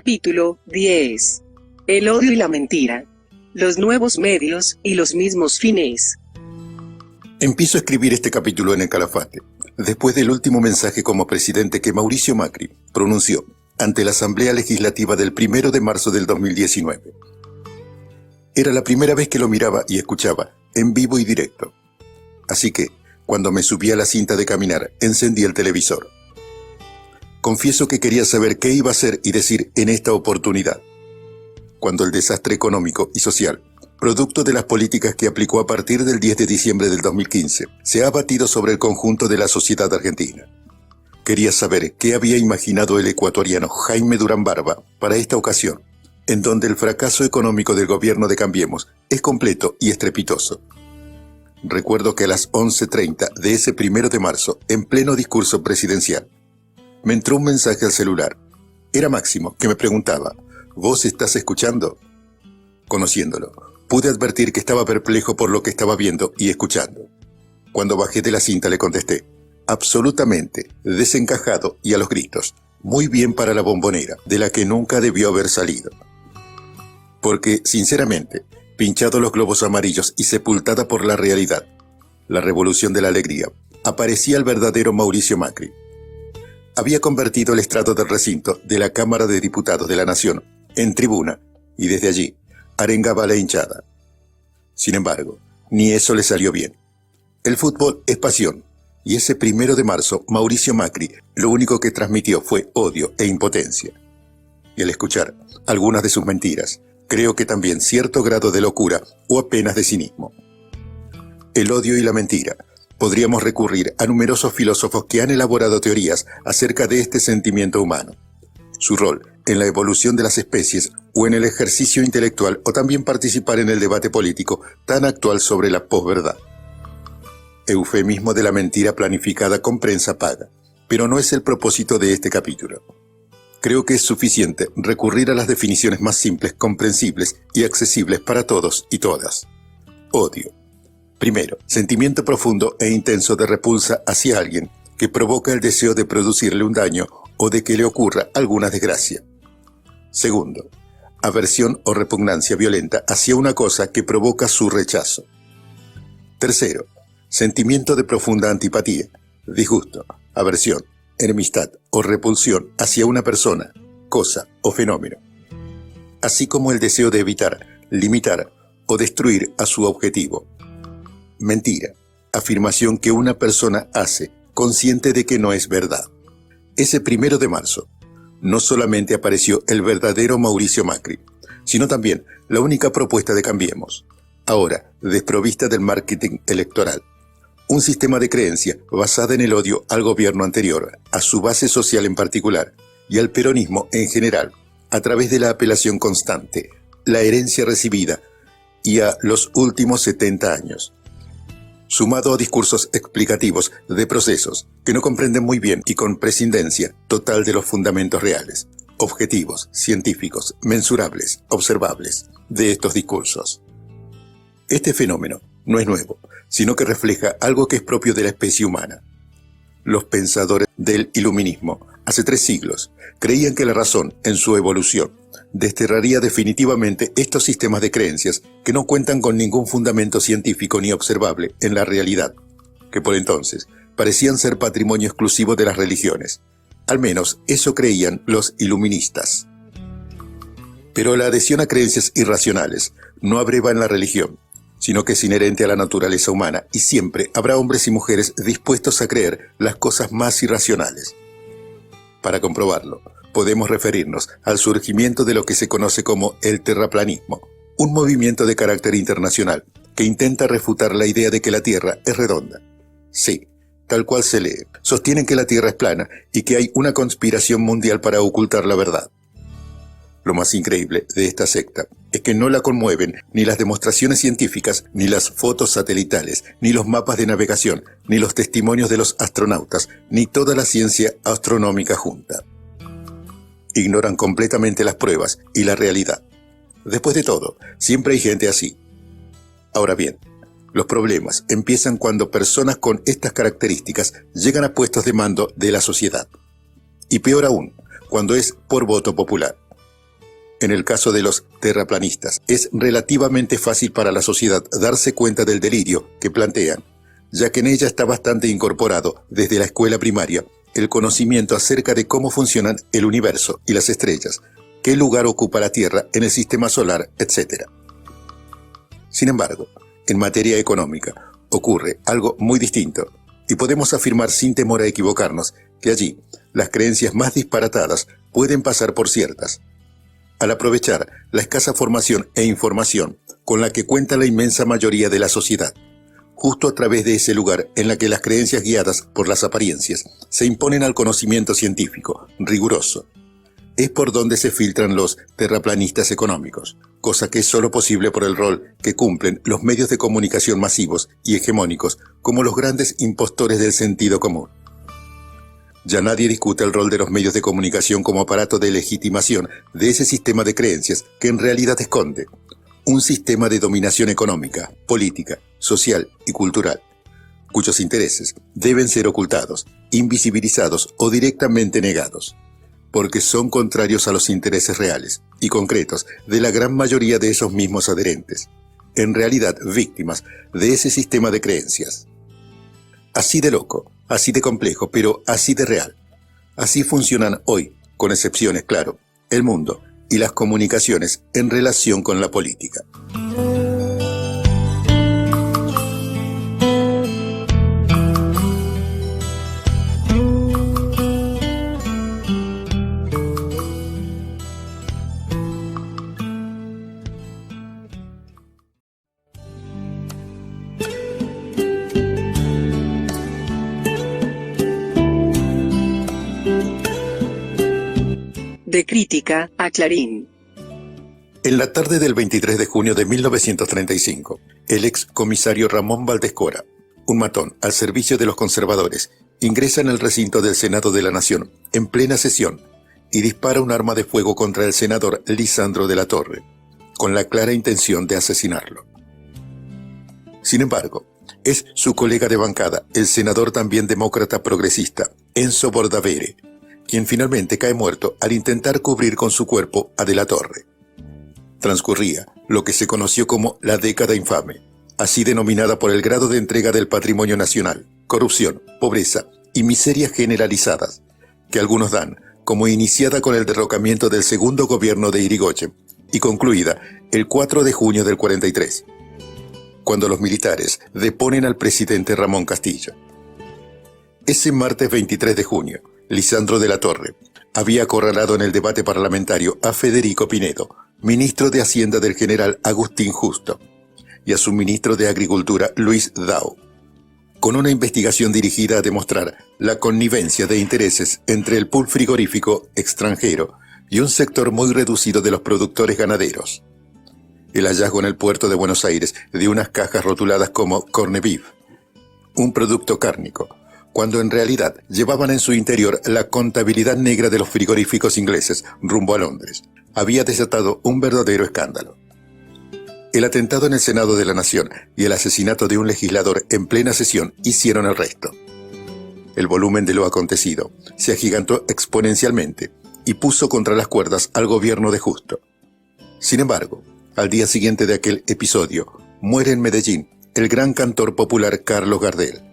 Capítulo 10. El odio y la mentira. Los nuevos medios y los mismos fines. Empiezo a escribir este capítulo en el Calafate, después del último mensaje como presidente que Mauricio Macri pronunció ante la Asamblea Legislativa del 1 de marzo del 2019. Era la primera vez que lo miraba y escuchaba, en vivo y directo. Así que, cuando me subí a la cinta de caminar, encendí el televisor. Confieso que quería saber qué iba a hacer y decir en esta oportunidad, cuando el desastre económico y social, producto de las políticas que aplicó a partir del 10 de diciembre del 2015, se ha abatido sobre el conjunto de la sociedad argentina. Quería saber qué había imaginado el ecuatoriano Jaime Durán Barba para esta ocasión, en donde el fracaso económico del gobierno de Cambiemos es completo y estrepitoso. Recuerdo que a las 11:30 de ese 1 de marzo, en pleno discurso presidencial, me entró un mensaje al celular. Era Máximo, que me preguntaba, ¿vos estás escuchando? Conociéndolo, pude advertir que estaba perplejo por lo que estaba viendo y escuchando. Cuando bajé de la cinta le contesté, absolutamente, desencajado y a los gritos, muy bien para la Bombonera, de la que nunca debió haber salido. Porque, sinceramente, pinchados los globos amarillos y sepultada por la realidad, la revolución de la alegría, aparecía el verdadero Mauricio Macri. Había convertido el estrado del recinto de la Cámara de Diputados de la Nación en tribuna y desde allí arengaba a la hinchada. Sin embargo, ni eso le salió bien. El fútbol es pasión y ese 1 de marzo Mauricio Macri lo único que transmitió fue odio e impotencia. Y al escuchar algunas de sus mentiras, creo que también cierto grado de locura o apenas de cinismo. El odio y la mentira. Podríamos recurrir a numerosos filósofos que han elaborado teorías acerca de este sentimiento humano, su rol en la evolución de las especies o en el ejercicio intelectual o también participar en el debate político tan actual sobre la posverdad. Eufemismo de la mentira planificada con prensa paga, pero no es el propósito de este capítulo. Creo que es suficiente recurrir a las definiciones más simples, comprensibles y accesibles para todos y todas. Odio. Primero, sentimiento profundo e intenso de repulsa hacia alguien que provoca el deseo de producirle un daño o de que le ocurra alguna desgracia. Segundo, aversión o repugnancia violenta hacia una cosa que provoca su rechazo. Tercero, sentimiento de profunda antipatía, disgusto, aversión, enemistad o repulsión hacia una persona, cosa o fenómeno, así como el deseo de evitar, limitar o destruir a su objetivo. Mentira, afirmación que una persona hace consciente de que no es verdad. Ese 1 de marzo, no solamente apareció el verdadero Mauricio Macri, sino también la única propuesta de Cambiemos, ahora desprovista del marketing electoral. Un sistema de creencia basada en el odio al gobierno anterior, a su base social en particular, y al peronismo en general, a través de la apelación constante, la herencia recibida y a los últimos 70 años. Sumado a discursos explicativos de procesos que no comprenden muy bien y con prescindencia total de los fundamentos reales, objetivos, científicos, mensurables, observables, de estos discursos. Este fenómeno no es nuevo, sino que refleja algo que es propio de la especie humana. Los pensadores del iluminismo, hace 3 siglos, creían que la razón, en su evolución, desterraría definitivamente estos sistemas de creencias que no cuentan con ningún fundamento científico ni observable en la realidad, que por entonces parecían ser patrimonio exclusivo de las religiones. Al menos eso creían los iluministas. Pero la adhesión a creencias irracionales no abreva en la religión, sino que es inherente a la naturaleza humana y siempre habrá hombres y mujeres dispuestos a creer las cosas más irracionales. Para comprobarlo, podemos referirnos al surgimiento de lo que se conoce como el terraplanismo, un movimiento de carácter internacional que intenta refutar la idea de que la Tierra es redonda. Sí, tal cual se lee, sostienen que la Tierra es plana y que hay una conspiración mundial para ocultar la verdad. Lo más increíble de esta secta es que no la conmueven ni las demostraciones científicas, ni las fotos satelitales, ni los mapas de navegación, ni los testimonios de los astronautas, ni toda la ciencia astronómica junta. Ignoran completamente las pruebas y la realidad. Después de todo, siempre hay gente así. Ahora bien, los problemas empiezan cuando personas con estas características llegan a puestos de mando de la sociedad. Y peor aún, cuando es por voto popular. En el caso de los terraplanistas, es relativamente fácil para la sociedad darse cuenta del delirio que plantean, ya que en ella está bastante incorporado desde la escuela primaria el conocimiento acerca de cómo funcionan el universo y las estrellas, qué lugar ocupa la Tierra en el sistema solar, etc. Sin embargo, en materia económica ocurre algo muy distinto, y podemos afirmar sin temor a equivocarnos que allí las creencias más disparatadas pueden pasar por ciertas. Al aprovechar la escasa formación e información con la que cuenta la inmensa mayoría de la sociedad, justo a través de ese lugar en la que las creencias guiadas por las apariencias se imponen al conocimiento científico, riguroso, es por donde se filtran los terraplanistas económicos, cosa que es solo posible por el rol que cumplen los medios de comunicación masivos y hegemónicos como los grandes impostores del sentido común. Ya nadie discute el rol de los medios de comunicación como aparato de legitimación de ese sistema de creencias que en realidad esconde un sistema de dominación económica, política, social y cultural, cuyos intereses deben ser ocultados, invisibilizados o directamente negados, porque son contrarios a los intereses reales y concretos de la gran mayoría de esos mismos adherentes, en realidad víctimas de ese sistema de creencias. Así de loco, así de complejo, pero así de real. Así funcionan hoy, con excepciones, claro, el mundo y las comunicaciones en relación con la política. De Crítica a Clarín. En la tarde del 23 de junio de 1935, el ex comisario Ramón Valdés-Cora, un matón al servicio de los conservadores, ingresa en el recinto del Senado de la Nación, en plena sesión, y dispara un arma de fuego contra el senador Lisandro de la Torre, con la clara intención de asesinarlo. Sin embargo, es su colega de bancada, el senador también demócrata progresista, Enzo Bordavere, quien finalmente cae muerto al intentar cubrir con su cuerpo a de la Torre. Transcurría lo que se conoció como la década infame, así denominada por el grado de entrega del patrimonio nacional, corrupción, pobreza y miserias generalizadas, que algunos dan como iniciada con el derrocamiento del segundo gobierno de Irigoyen y concluida el 4 de junio del 43, cuando los militares deponen al presidente Ramón Castillo. Ese martes 23 de junio, Lisandro de la Torre había acorralado en el debate parlamentario a Federico Pinedo, ministro de Hacienda del general Agustín Justo, y a su ministro de Agricultura, Luis Dao, con una investigación dirigida a demostrar la connivencia de intereses entre el pool frigorífico extranjero y un sector muy reducido de los productores ganaderos. El hallazgo en el puerto de Buenos Aires de unas cajas rotuladas como corned beef, un producto cárnico, cuando en realidad llevaban en su interior la contabilidad negra de los frigoríficos ingleses rumbo a Londres, había desatado un verdadero escándalo. El atentado en el Senado de la Nación y el asesinato de un legislador en plena sesión hicieron el resto. El volumen de lo acontecido se agigantó exponencialmente y puso contra las cuerdas al gobierno de Justo. Sin embargo, al día siguiente de aquel episodio, muere en Medellín el gran cantor popular Carlos Gardel,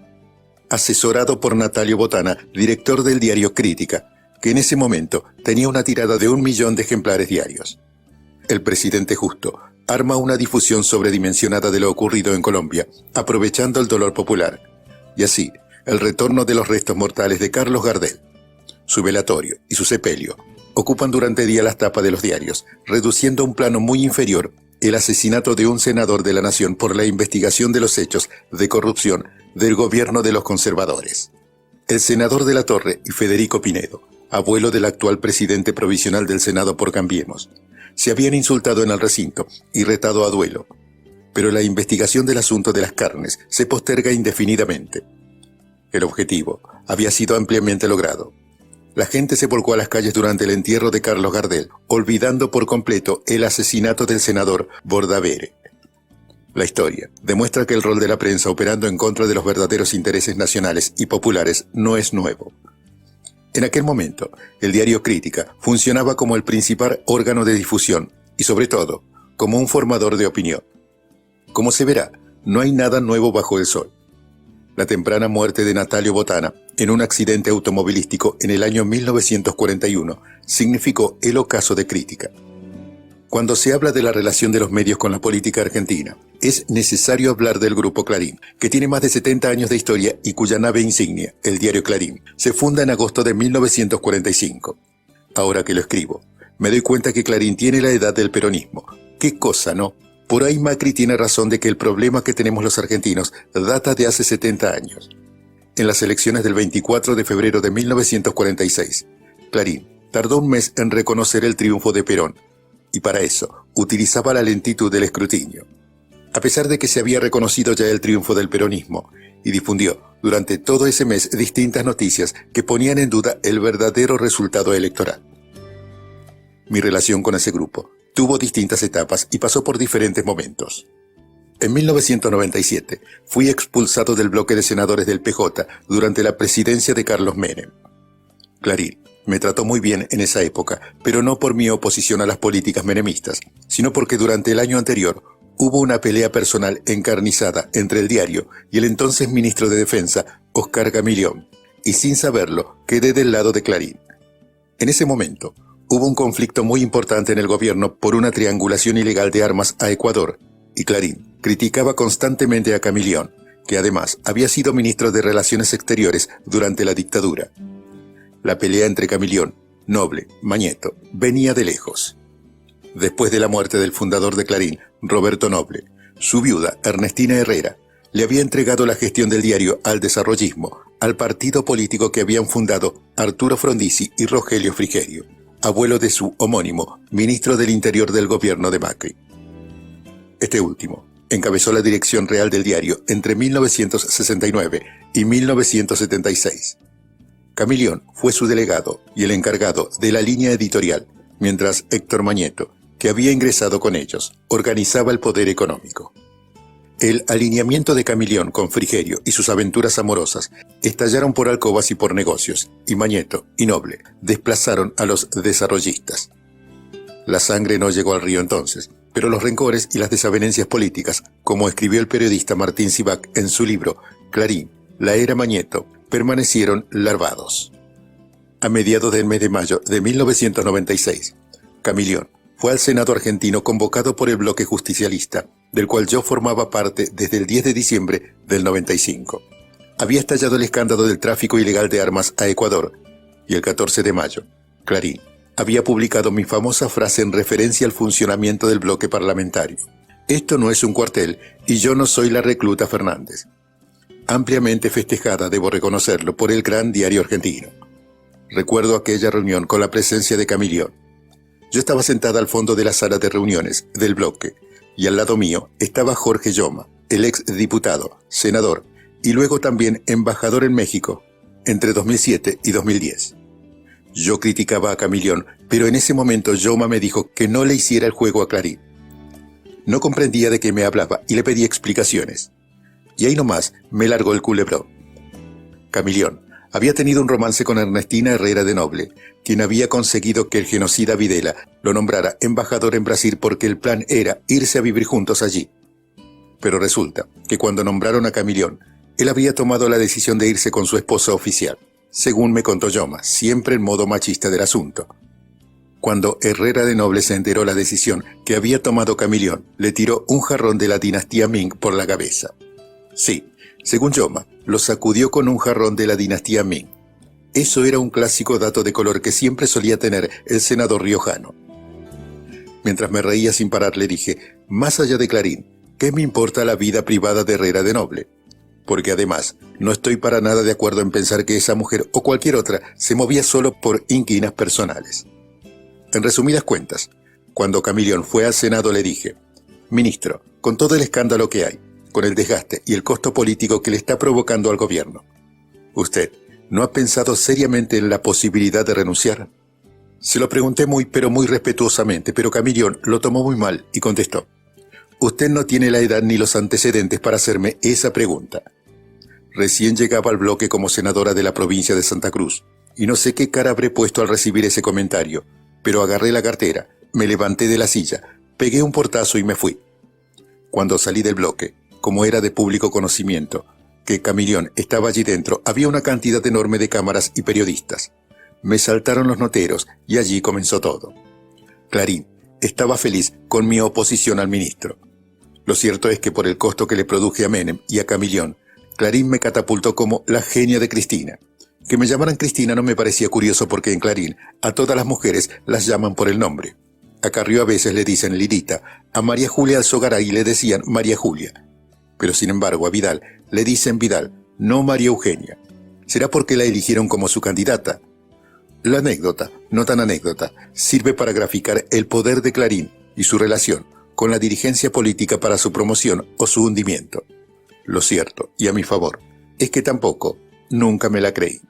asesorado por Natalio Botana, director del diario Crítica, que en ese momento tenía una tirada de 1 millón de ejemplares diarios. El presidente Justo arma una difusión sobredimensionada de lo ocurrido en Colombia, aprovechando el dolor popular, y así el retorno de los restos mortales de Carlos Gardel. Su velatorio y su sepelio ocupan durante día las tapas de los diarios, reduciendo a un plano muy inferior el asesinato de un senador de la Nación por la investigación de los hechos de corrupción del gobierno de los conservadores. El senador de la Torre y Federico Pinedo, abuelo del actual presidente provisional del Senado por Cambiemos, se habían insultado en el recinto y retado a duelo, pero la investigación del asunto de las carnes se posterga indefinidamente. El objetivo había sido ampliamente logrado. La gente se volcó a las calles durante el entierro de Carlos Gardel, olvidando por completo el asesinato del senador Bordavere. La historia demuestra que el rol de la prensa operando en contra de los verdaderos intereses nacionales y populares no es nuevo. En aquel momento, el diario Crítica funcionaba como el principal órgano de difusión y, sobre todo, como un formador de opinión. Como se verá, no hay nada nuevo bajo el sol. La temprana muerte de Natalio Botana en un accidente automovilístico en el año 1941 significó el ocaso de Crítica. Cuando se habla de la relación de los medios con la política argentina, es necesario hablar del Grupo Clarín, que tiene más de 70 años de historia y cuya nave insignia, el diario Clarín, se funda en agosto de 1945. Ahora que lo escribo, me doy cuenta que Clarín tiene la edad del peronismo. ¿Qué cosa, no? Por ahí Macri tiene razón de que el problema que tenemos los argentinos data de hace 70 años. En las elecciones del 24 de febrero de 1946, Clarín tardó un mes en reconocer el triunfo de Perón, y para eso utilizaba la lentitud del escrutinio. A pesar de que se había reconocido ya el triunfo del peronismo, y difundió durante todo ese mes distintas noticias que ponían en duda el verdadero resultado electoral. Mi relación con ese grupo tuvo distintas etapas y pasó por diferentes momentos. En 1997 fui expulsado del bloque de senadores del PJ durante la presidencia de Carlos Menem. Clarín me trató muy bien en esa época, pero no por mi oposición a las políticas menemistas, sino porque durante el año anterior hubo una pelea personal encarnizada entre el diario y el entonces ministro de Defensa, Oscar Camilión, y sin saberlo quedé del lado de Clarín. En ese momento, hubo un conflicto muy importante en el gobierno por una triangulación ilegal de armas a Ecuador, y Clarín criticaba constantemente a Camilión, que además había sido ministro de Relaciones Exteriores durante la dictadura. La pelea entre Camilión, Noble, Mañeto, venía de lejos. Después de la muerte del fundador de Clarín, Roberto Noble, su viuda, Ernestina Herrera, le había entregado la gestión del diario al desarrollismo, al partido político que habían fundado Arturo Frondizi y Rogelio Frigerio, abuelo de su homónimo, ministro del Interior del gobierno de Macri. Este último encabezó la dirección real del diario entre 1969 y 1976. Camilión fue su delegado y el encargado de la línea editorial, mientras Héctor Mañeto, que había ingresado con ellos, organizaba el poder económico. El alineamiento de Camilión con Frigerio y sus aventuras amorosas estallaron por alcobas y por negocios, y Mañeto y Noble desplazaron a los desarrollistas. La sangre no llegó al río entonces, pero los rencores y las desavenencias políticas, como escribió el periodista Martín Sivac en su libro Clarín, la era Mañeto, permanecieron larvados. A mediados del mes de mayo de 1996, Camilión fue al Senado argentino convocado por el bloque justicialista, del cual yo formaba parte desde el 10 de diciembre del 95. Había estallado el escándalo del tráfico ilegal de armas a Ecuador, y el 14 de mayo, Clarín había publicado mi famosa frase en referencia al funcionamiento del bloque parlamentario. Esto no es un cuartel y yo no soy la recluta Fernández. Ampliamente festejada, debo reconocerlo, por el gran diario argentino. Recuerdo aquella reunión con la presencia de Camilión. Yo estaba sentada al fondo de la sala de reuniones del bloque y al lado mío estaba Jorge Lloma, el ex diputado, senador y luego también embajador en México entre 2007 y 2010. Yo criticaba a Camilión, pero en ese momento Lloma me dijo que no le hiciera el juego a Clarín. No comprendía de qué me hablaba y le pedí explicaciones. Y ahí nomás me largó el culebrón. Camilión había tenido un romance con Ernestina Herrera de Noble, quien había conseguido que el genocida Videla lo nombrara embajador en Brasil porque el plan era irse a vivir juntos allí. Pero resulta que cuando nombraron a Camilión, él había tomado la decisión de irse con su esposa oficial, según me contó Lloma, siempre en modo machista del asunto. Cuando Herrera de Noble se enteró la decisión que había tomado Camilión, le tiró un jarrón de la dinastía Ming por la cabeza. Sí, según Lloma, lo sacudió con un jarrón de la dinastía Ming. Eso era un clásico dato de color que siempre solía tener el senador riojano. Mientras me reía sin parar le dije, más allá de Clarín, ¿qué me importa la vida privada de Herrera de Noble? Porque además, no estoy para nada de acuerdo en pensar que esa mujer o cualquier otra se movía solo por inquinas personales. En resumidas cuentas, cuando Camilión fue al Senado le dije, ministro, con todo el escándalo que hay, con el desgaste y el costo político que le está provocando al gobierno, ¿usted no ha pensado seriamente en la posibilidad de renunciar? Se lo pregunté muy respetuosamente, pero Camilión lo tomó muy mal y contestó, usted no tiene la edad ni los antecedentes para hacerme esa pregunta. Recién llegaba al bloque como senadora de la provincia de Santa Cruz, y no sé qué cara habré puesto al recibir ese comentario, pero agarré la cartera, me levanté de la silla, pegué un portazo y me fui. Cuando salí del bloque, como era de público conocimiento, que Camilión estaba allí dentro, había una cantidad enorme de cámaras y periodistas. Me saltaron los noteros y allí comenzó todo. Clarín estaba feliz con mi oposición al ministro. Lo cierto es que por el costo que le produje a Menem y a Camilión, Clarín me catapultó como la genia de Cristina. Que me llamaran Cristina no me parecía curioso porque en Clarín a todas las mujeres las llaman por el nombre. A Carrió a veces le dicen Lirita, a María Julia Alzogaray le decían María Julia. Pero sin embargo a Vidal le dicen Vidal, no María Eugenia. ¿Será porque la eligieron como su candidata? La anécdota, no tan anécdota, sirve para graficar el poder de Clarín y su relación con la dirigencia política para su promoción o su hundimiento. Lo cierto, y a mi favor, es que tampoco, nunca me la creí.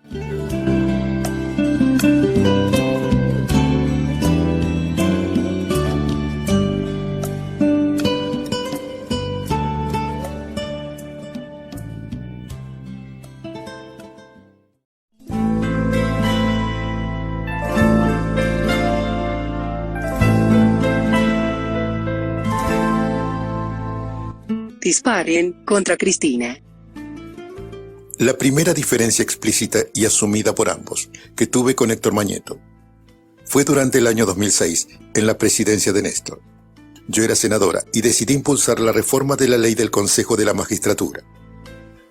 Disparen contra Cristina. La primera diferencia explícita y asumida por ambos que tuve con Héctor Mañeto fue durante el año 2006 en la presidencia de Néstor. Yo era senadora y decidí impulsar la reforma de la ley del Consejo de la Magistratura.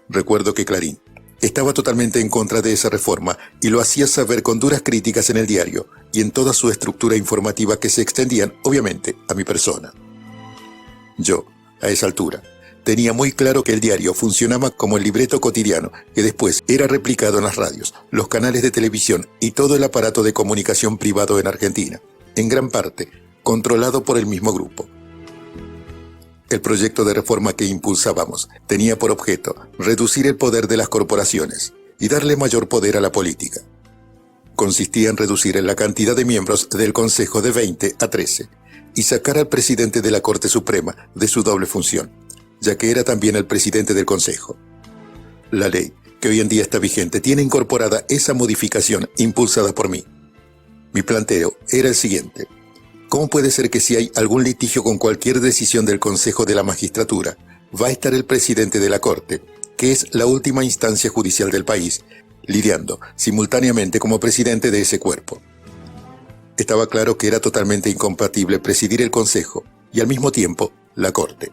Recuerdo que Clarín estaba totalmente en contra de esa reforma y lo hacía saber con duras críticas en el diario y en toda su estructura informativa que se extendían, obviamente, a mi persona. Yo, a esa altura, tenía muy claro que el diario funcionaba como el libreto cotidiano que después era replicado en las radios, los canales de televisión y todo el aparato de comunicación privado en Argentina, en gran parte controlado por el mismo grupo. El proyecto de reforma que impulsábamos tenía por objeto reducir el poder de las corporaciones y darle mayor poder a la política. Consistía en reducir la cantidad de miembros del Consejo de 20 a 13 y sacar al presidente de la Corte Suprema de su doble función, ya que era también el presidente del Consejo. La ley, que hoy en día está vigente, tiene incorporada esa modificación impulsada por mí. Mi planteo era el siguiente. ¿Cómo puede ser que si hay algún litigio con cualquier decisión del Consejo de la Magistratura, va a estar el presidente de la Corte, que es la última instancia judicial del país, lidiando simultáneamente como presidente de ese cuerpo? Estaba claro que era totalmente incompatible presidir el Consejo y al mismo tiempo la Corte.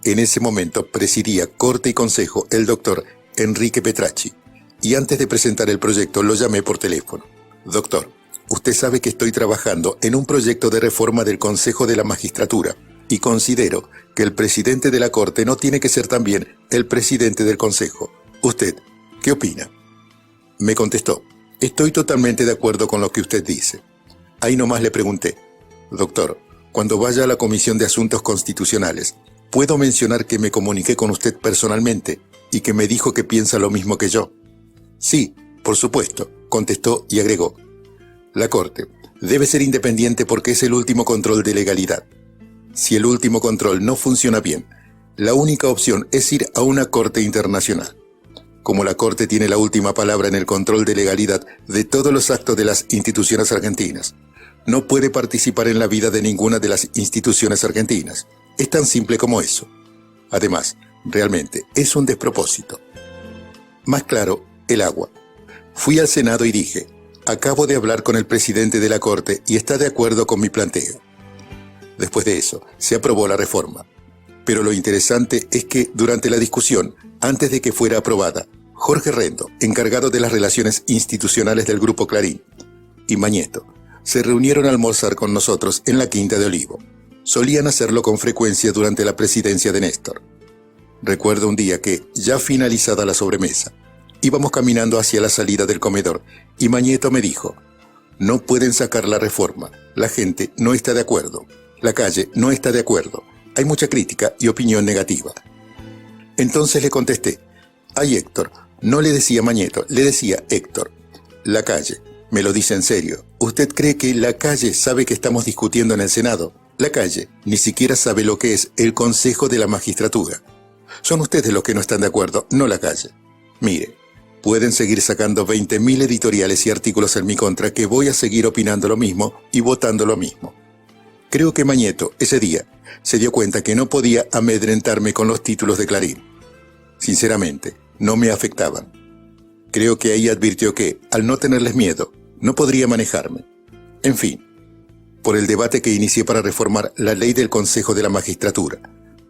En ese momento presidía Corte y Consejo el doctor Enrique Petracci, y antes de presentar el proyecto lo llamé por teléfono. Doctor, usted sabe que estoy trabajando en un proyecto de reforma del Consejo de la Magistratura y considero que el presidente de la Corte no tiene que ser también el presidente del Consejo. ¿Usted qué opina? Me contestó, estoy totalmente de acuerdo con lo que usted dice. Ahí nomás le pregunté, doctor, cuando vaya a la Comisión de Asuntos Constitucionales, ¿puedo mencionar que me comuniqué con usted personalmente y que me dijo que piensa lo mismo que yo? Sí, por supuesto, contestó y agregó. La Corte debe ser independiente porque es el último control de legalidad. Si el último control no funciona bien, la única opción es ir a una Corte internacional. Como la Corte tiene la última palabra en el control de legalidad de todos los actos de las instituciones argentinas, no puede participar en la vida de ninguna de las instituciones argentinas. Es tan simple como eso. Además, realmente es un despropósito. Más claro, el agua. Fui al Senado y dije, acabo de hablar con el presidente de la Corte y está de acuerdo con mi planteo. Después de eso, se aprobó la reforma. Pero lo interesante es que durante la discusión, antes de que fuera aprobada, Jorge Rendo, encargado de las relaciones institucionales del Grupo Clarín, y Mañeto, se reunieron a almorzar con nosotros en la Quinta de Olivo. Solían hacerlo con frecuencia durante la presidencia de Néstor. Recuerdo un día que, ya finalizada la sobremesa, íbamos caminando hacia la salida del comedor y Mañeto me dijo, no pueden sacar la reforma, la gente no está de acuerdo, la calle no está de acuerdo, hay mucha crítica y opinión negativa. Entonces le contesté, ay Héctor, no le decía Mañeto, le decía Héctor, la calle, me lo dice en serio, ¿usted cree que la calle sabe que estamos discutiendo en el Senado? La calle ni siquiera sabe lo que es el Consejo de la Magistratura. Son ustedes los que no están de acuerdo, no la calle. Mire, Pueden seguir sacando 20.000 editoriales y artículos en mi contra que voy a seguir opinando lo mismo y votando lo mismo. Creo que Mañeto, ese día, se dio cuenta que no podía amedrentarme con los títulos de Clarín. Sinceramente, no me afectaban. Creo que ahí advirtió que, al no tenerles miedo, no podría manejarme. En fin, por el debate que inicié para reformar la ley del Consejo de la Magistratura,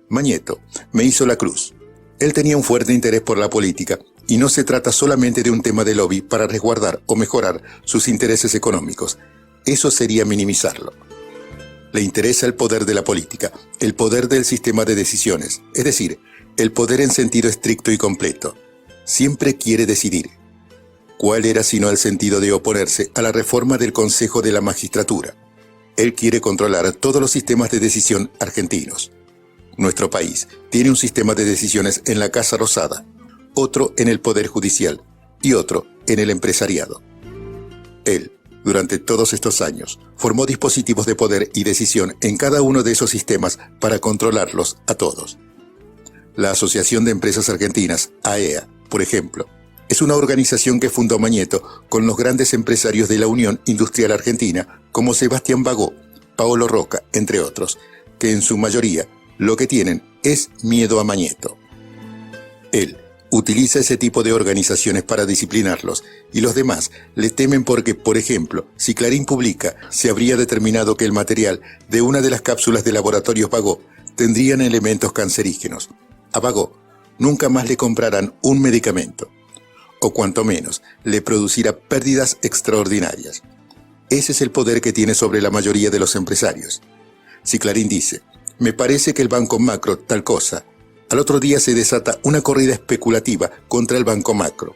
Mañeto me hizo la cruz. Él tenía un fuerte interés por la política y no se trata solamente de un tema de lobby para resguardar o mejorar sus intereses económicos. Eso sería minimizarlo. Le interesa el poder de la política, el poder del sistema de decisiones, es decir, el poder en sentido estricto y completo. Siempre quiere decidir. ¿Cuál era sino el sentido de oponerse a la reforma del Consejo de la Magistratura? Él quiere controlar todos los sistemas de decisión argentinos. Nuestro país tiene un sistema de decisiones en la Casa Rosada, otro en el Poder Judicial y otro en el empresariado. Él, durante todos estos años, formó dispositivos de poder y decisión en cada uno de esos sistemas para controlarlos a todos. La Asociación de Empresas Argentinas, AEA, por ejemplo, es una organización que fundó Mañeto con los grandes empresarios de la Unión Industrial Argentina, como Sebastián Bagó, Paolo Roca, entre otros, que en su mayoría lo que tienen es miedo a Mañeto. Él utiliza ese tipo de organizaciones para disciplinarlos y los demás le temen porque, por ejemplo, si Clarín publica, se habría determinado que el material de una de las cápsulas de laboratorios Bagó tendrían elementos cancerígenos. A Bagó nunca más le comprarán un medicamento, o cuanto menos le producirá pérdidas extraordinarias. Ese es el poder que tiene sobre la mayoría de los empresarios. Si Clarín dice, me parece que el Banco Macro tal cosa, al otro día se desata una corrida especulativa contra el Banco Macro.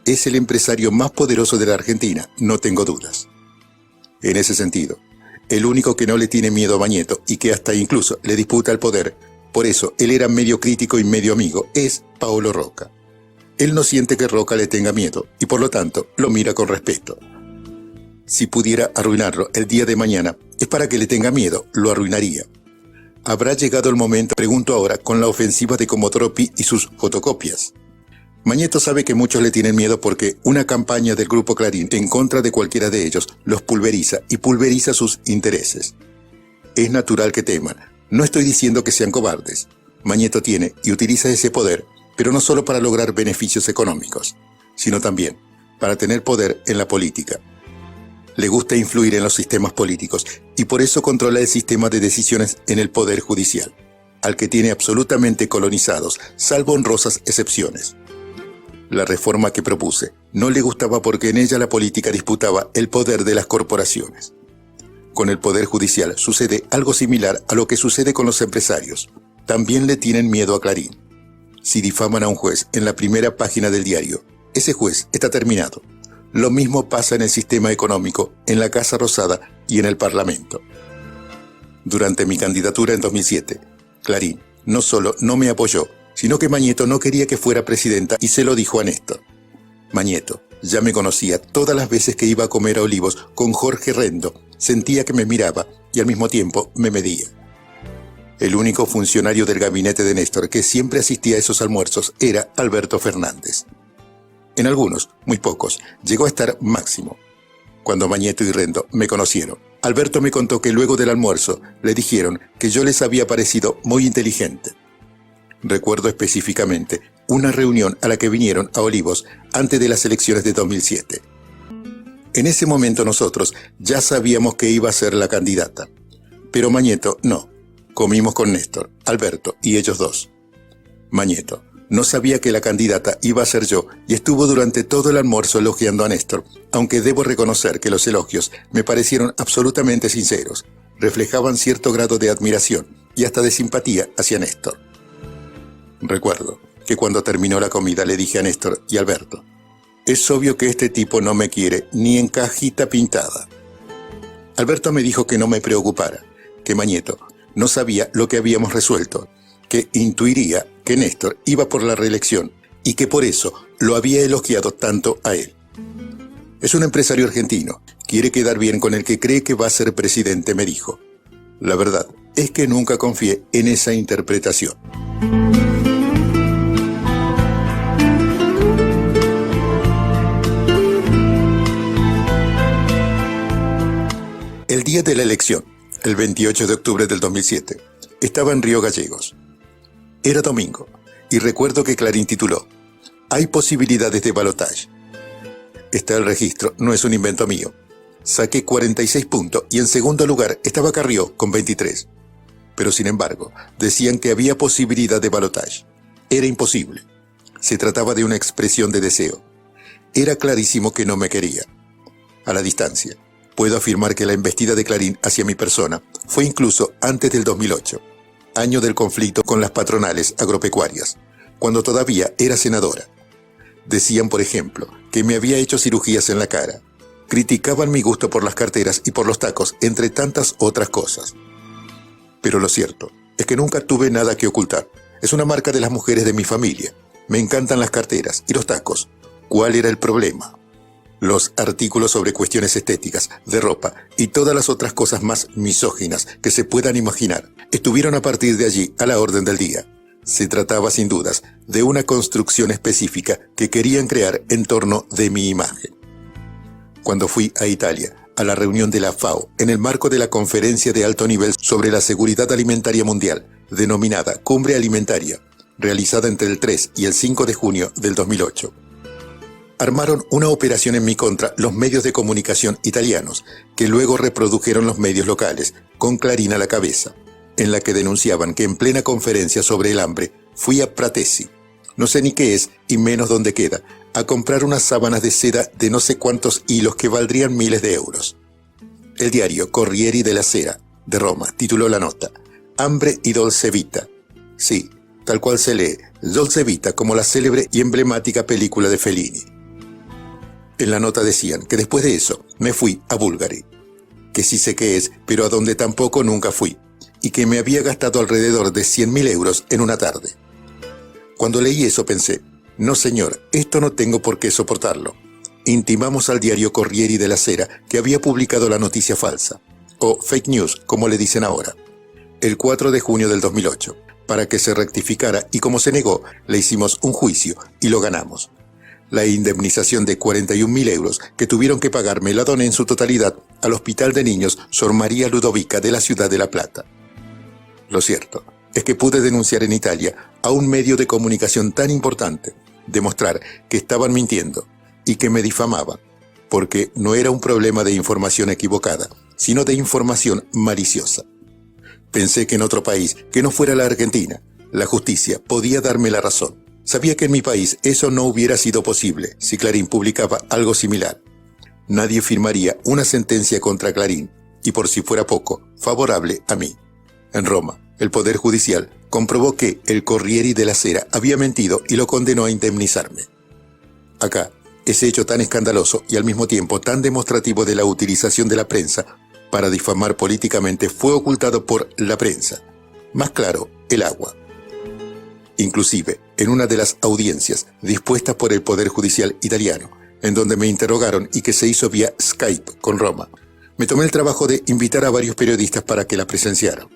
Es el empresario más poderoso de la Argentina, no tengo dudas. En ese sentido, el único que no le tiene miedo a Mañeto y que hasta incluso le disputa el poder, por eso él era medio crítico y medio amigo, es Paolo Roca. Él no siente que Roca le tenga miedo y por lo tanto lo mira con respeto. Si pudiera arruinarlo el día de mañana, es para que le tenga miedo, lo arruinaría. ¿Habrá llegado el momento, pregunto ahora, con la ofensiva de Comotropi y sus fotocopias? Mañeto sabe que muchos le tienen miedo porque una campaña del Grupo Clarín en contra de cualquiera de ellos los pulveriza y pulveriza sus intereses. Es natural que teman. No estoy diciendo que sean cobardes. Mañeto tiene y utiliza ese poder, pero no solo para lograr beneficios económicos, sino también para tener poder en la política. Le gusta influir en los sistemas políticos y por eso controla el sistema de decisiones en el Poder Judicial, al que tiene absolutamente colonizados, salvo honrosas excepciones. La reforma que propuse no le gustaba porque en ella la política disputaba el poder de las corporaciones. Con el Poder Judicial sucede algo similar a lo que sucede con los empresarios. También le tienen miedo a Clarín. Si difaman a un juez en la primera página del diario, ese juez está terminado. Lo mismo pasa en el sistema económico, en la Casa Rosada y en el Parlamento. Durante mi candidatura en 2007, Clarín no solo no me apoyó, sino que Mañeto no quería que fuera presidenta y se lo dijo a Néstor. Mañeto ya me conocía todas las veces que iba a comer a Olivos con Jorge Rendo, sentía que me miraba y al mismo tiempo me medía. El único funcionario del gabinete de Néstor que siempre asistía a esos almuerzos era Alberto Fernández. En algunos, muy pocos, llegó a estar Máximo. Cuando Mañeto y Rendo me conocieron, Alberto me contó que luego del almuerzo le dijeron que yo les había parecido muy inteligente. Recuerdo específicamente una reunión a la que vinieron a Olivos antes de las elecciones de 2007. En ese momento nosotros ya sabíamos que iba a ser la candidata, pero Mañeto no. Comimos con Néstor, Alberto y ellos dos. Mañeto no sabía que la candidata iba a ser yo y estuvo durante todo el almuerzo elogiando a Néstor, aunque debo reconocer que los elogios me parecieron absolutamente sinceros, reflejaban cierto grado de admiración y hasta de simpatía hacia Néstor. Recuerdo que cuando terminó la comida le dije a Néstor y Alberto, es obvio que este tipo no me quiere ni en cajita pintada. Alberto me dijo que no me preocupara, que Mañeto no sabía lo que habíamos resuelto, que intuiría que Néstor iba por la reelección y que por eso lo había elogiado tanto a él. Es un empresario argentino, quiere quedar bien con el que cree que va a ser presidente, me dijo. La verdad es que nunca confié en esa interpretación. día de la elección, el 28 de octubre del 2007, estaba en Río Gallegos. Era domingo, y recuerdo que Clarín tituló: "Hay posibilidades de balotaje". Está el registro, no es un invento mío. Saqué 46 puntos y en segundo lugar estaba Carrió con 23. Pero sin embargo, decían que había posibilidad de balotaje. Era imposible. Se trataba de una expresión de deseo. Era clarísimo que no me quería. A la distancia, puedo afirmar que la embestida de Clarín hacia mi persona fue incluso antes del 2008, año del conflicto con las patronales agropecuarias, cuando todavía era senadora. Decían, por ejemplo, que me había hecho cirugías en la cara. Criticaban mi gusto por las carteras y por los tacos, entre tantas otras cosas. Pero lo cierto es que nunca tuve nada que ocultar. Es una marca de las mujeres de mi familia. Me encantan las carteras y los tacos. ¿Cuál era el problema? Los artículos sobre cuestiones estéticas, de ropa y todas las otras cosas más misóginas que se puedan imaginar estuvieron a partir de allí a la orden del día. Se trataba sin dudas de una construcción específica que querían crear en torno de mi imagen. Cuando fui a Italia, a la reunión de la FAO, en el marco de la conferencia de alto nivel sobre la seguridad alimentaria mundial, denominada Cumbre Alimentaria, realizada entre el 3 y el 5 de junio del 2008. Armaron una operación en mi contra los medios de comunicación italianos, que luego reprodujeron los medios locales, con Clarín a la cabeza, en la que denunciaban que en plena conferencia sobre el hambre fui a Pratesi, no sé ni qué es y menos dónde queda, a comprar unas sábanas de seda de no sé cuántos hilos que valdrían miles de euros. El diario Corriere della Sera, de Roma, tituló la nota: "Hambre y Dolce Vita". Sí, tal cual se lee, Dolce Vita, como la célebre y emblemática película de Fellini. En la nota decían que después de eso me fui a Bulgari, que sí sé qué es, pero a donde tampoco nunca fui, y que me había gastado alrededor de 100.000 euros en una tarde. Cuando leí eso pensé: no señor, esto no tengo por qué soportarlo. Intimamos al diario Corriere della Sera que había publicado la noticia falsa, o fake news como le dicen ahora, el 4 de junio del 2008, para que se rectificara, y como se negó, le hicimos un juicio y lo ganamos. La indemnización de 41.000 euros que tuvieron que pagarme la doné en su totalidad al Hospital de Niños Sor María Ludovica de la ciudad de La Plata. Lo cierto es que pude denunciar en Italia a un medio de comunicación tan importante, demostrar que estaban mintiendo y que me difamaban, porque no era un problema de información equivocada, sino de información maliciosa. Pensé que en otro país, que no fuera la Argentina, la justicia podía darme la razón. Sabía que en mi país eso no hubiera sido posible si Clarín publicaba algo similar. Nadie firmaría una sentencia contra Clarín, y por si fuera poco, favorable a mí. En Roma, el Poder Judicial comprobó que el Corriere della Sera había mentido y lo condenó a indemnizarme. Acá, ese hecho tan escandaloso y al mismo tiempo tan demostrativo de la utilización de la prensa para difamar políticamente fue ocultado por la prensa. Más claro, el agua. Inclusive, en una de las audiencias dispuestas por el Poder Judicial italiano, en donde me interrogaron y que se hizo vía Skype con Roma, me tomé el trabajo de invitar a varios periodistas para que la presenciaran.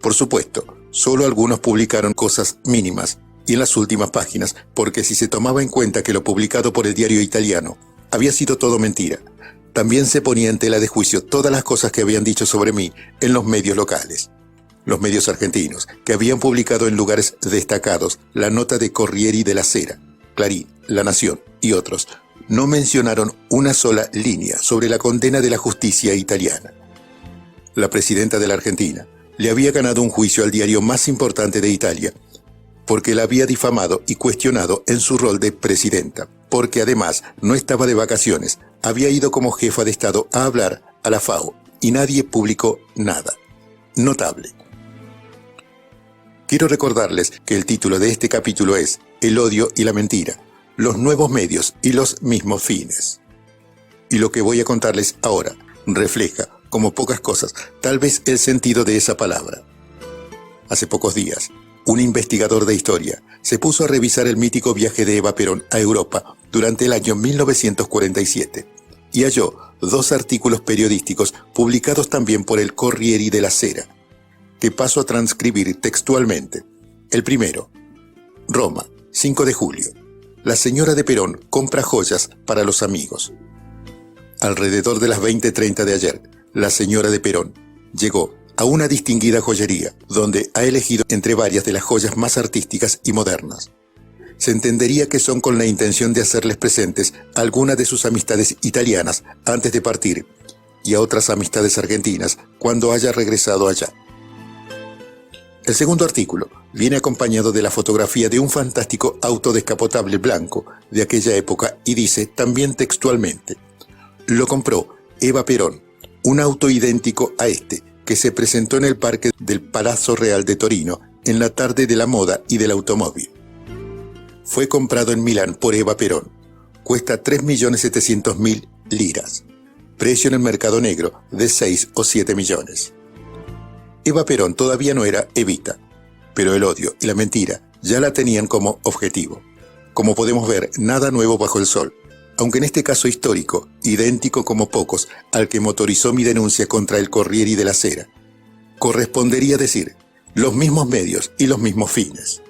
Por supuesto, solo algunos publicaron cosas mínimas y en las últimas páginas, porque si se tomaba en cuenta que lo publicado por el diario italiano había sido todo mentira, también se ponía en tela de juicio todas las cosas que habían dicho sobre mí en los medios locales. Los medios argentinos, que habían publicado en lugares destacados la nota de Corriere della Sera, Clarín, La Nación y otros, no mencionaron una sola línea sobre la condena de la justicia italiana. La presidenta de la Argentina le había ganado un juicio al diario más importante de Italia, porque la había difamado y cuestionado en su rol de presidenta, porque además no estaba de vacaciones, había ido como jefa de Estado a hablar a la FAO y nadie publicó nada. Notable. Quiero recordarles que el título de este capítulo es El odio y la mentira, los nuevos medios y los mismos fines. Y lo que voy a contarles ahora refleja, como pocas cosas, tal vez el sentido de esa palabra. Hace pocos días, un investigador de historia se puso a revisar el mítico viaje de Eva Perón a Europa durante el año 1947 y halló 2 artículos periodísticos publicados también por el Corriere della Sera, que paso a transcribir textualmente. El primero: Roma, 5 de julio. La señora de Perón compra joyas para los amigos. Alrededor de las 20:30 de ayer, la señora de Perón, llegó a una distinguida joyería, donde ha elegido entre varias de las joyas más artísticas y modernas. Se entendería que son con la intención de hacerles presentes a algunas de sus amistades italianas antes de partir, y a otras amistades argentinas cuando haya regresado allá. El segundo artículo viene acompañado de la fotografía de un fantástico auto descapotable blanco de aquella época y dice también textualmente: lo compró Eva Perón, un auto idéntico a este que se presentó en el parque del Palazzo Real de Torino en la tarde de la moda y del automóvil. Fue comprado en Milán por Eva Perón. Cuesta 3.700.000 liras. Precio en el mercado negro de 6 o 7 millones. Eva Perón todavía no era Evita, pero el odio y la mentira ya la tenían como objetivo. Como podemos ver, nada nuevo bajo el sol, aunque en este caso histórico, idéntico como pocos al que motorizó mi denuncia contra el Corriere della Sera. Correspondería decir, los mismos medios y los mismos fines.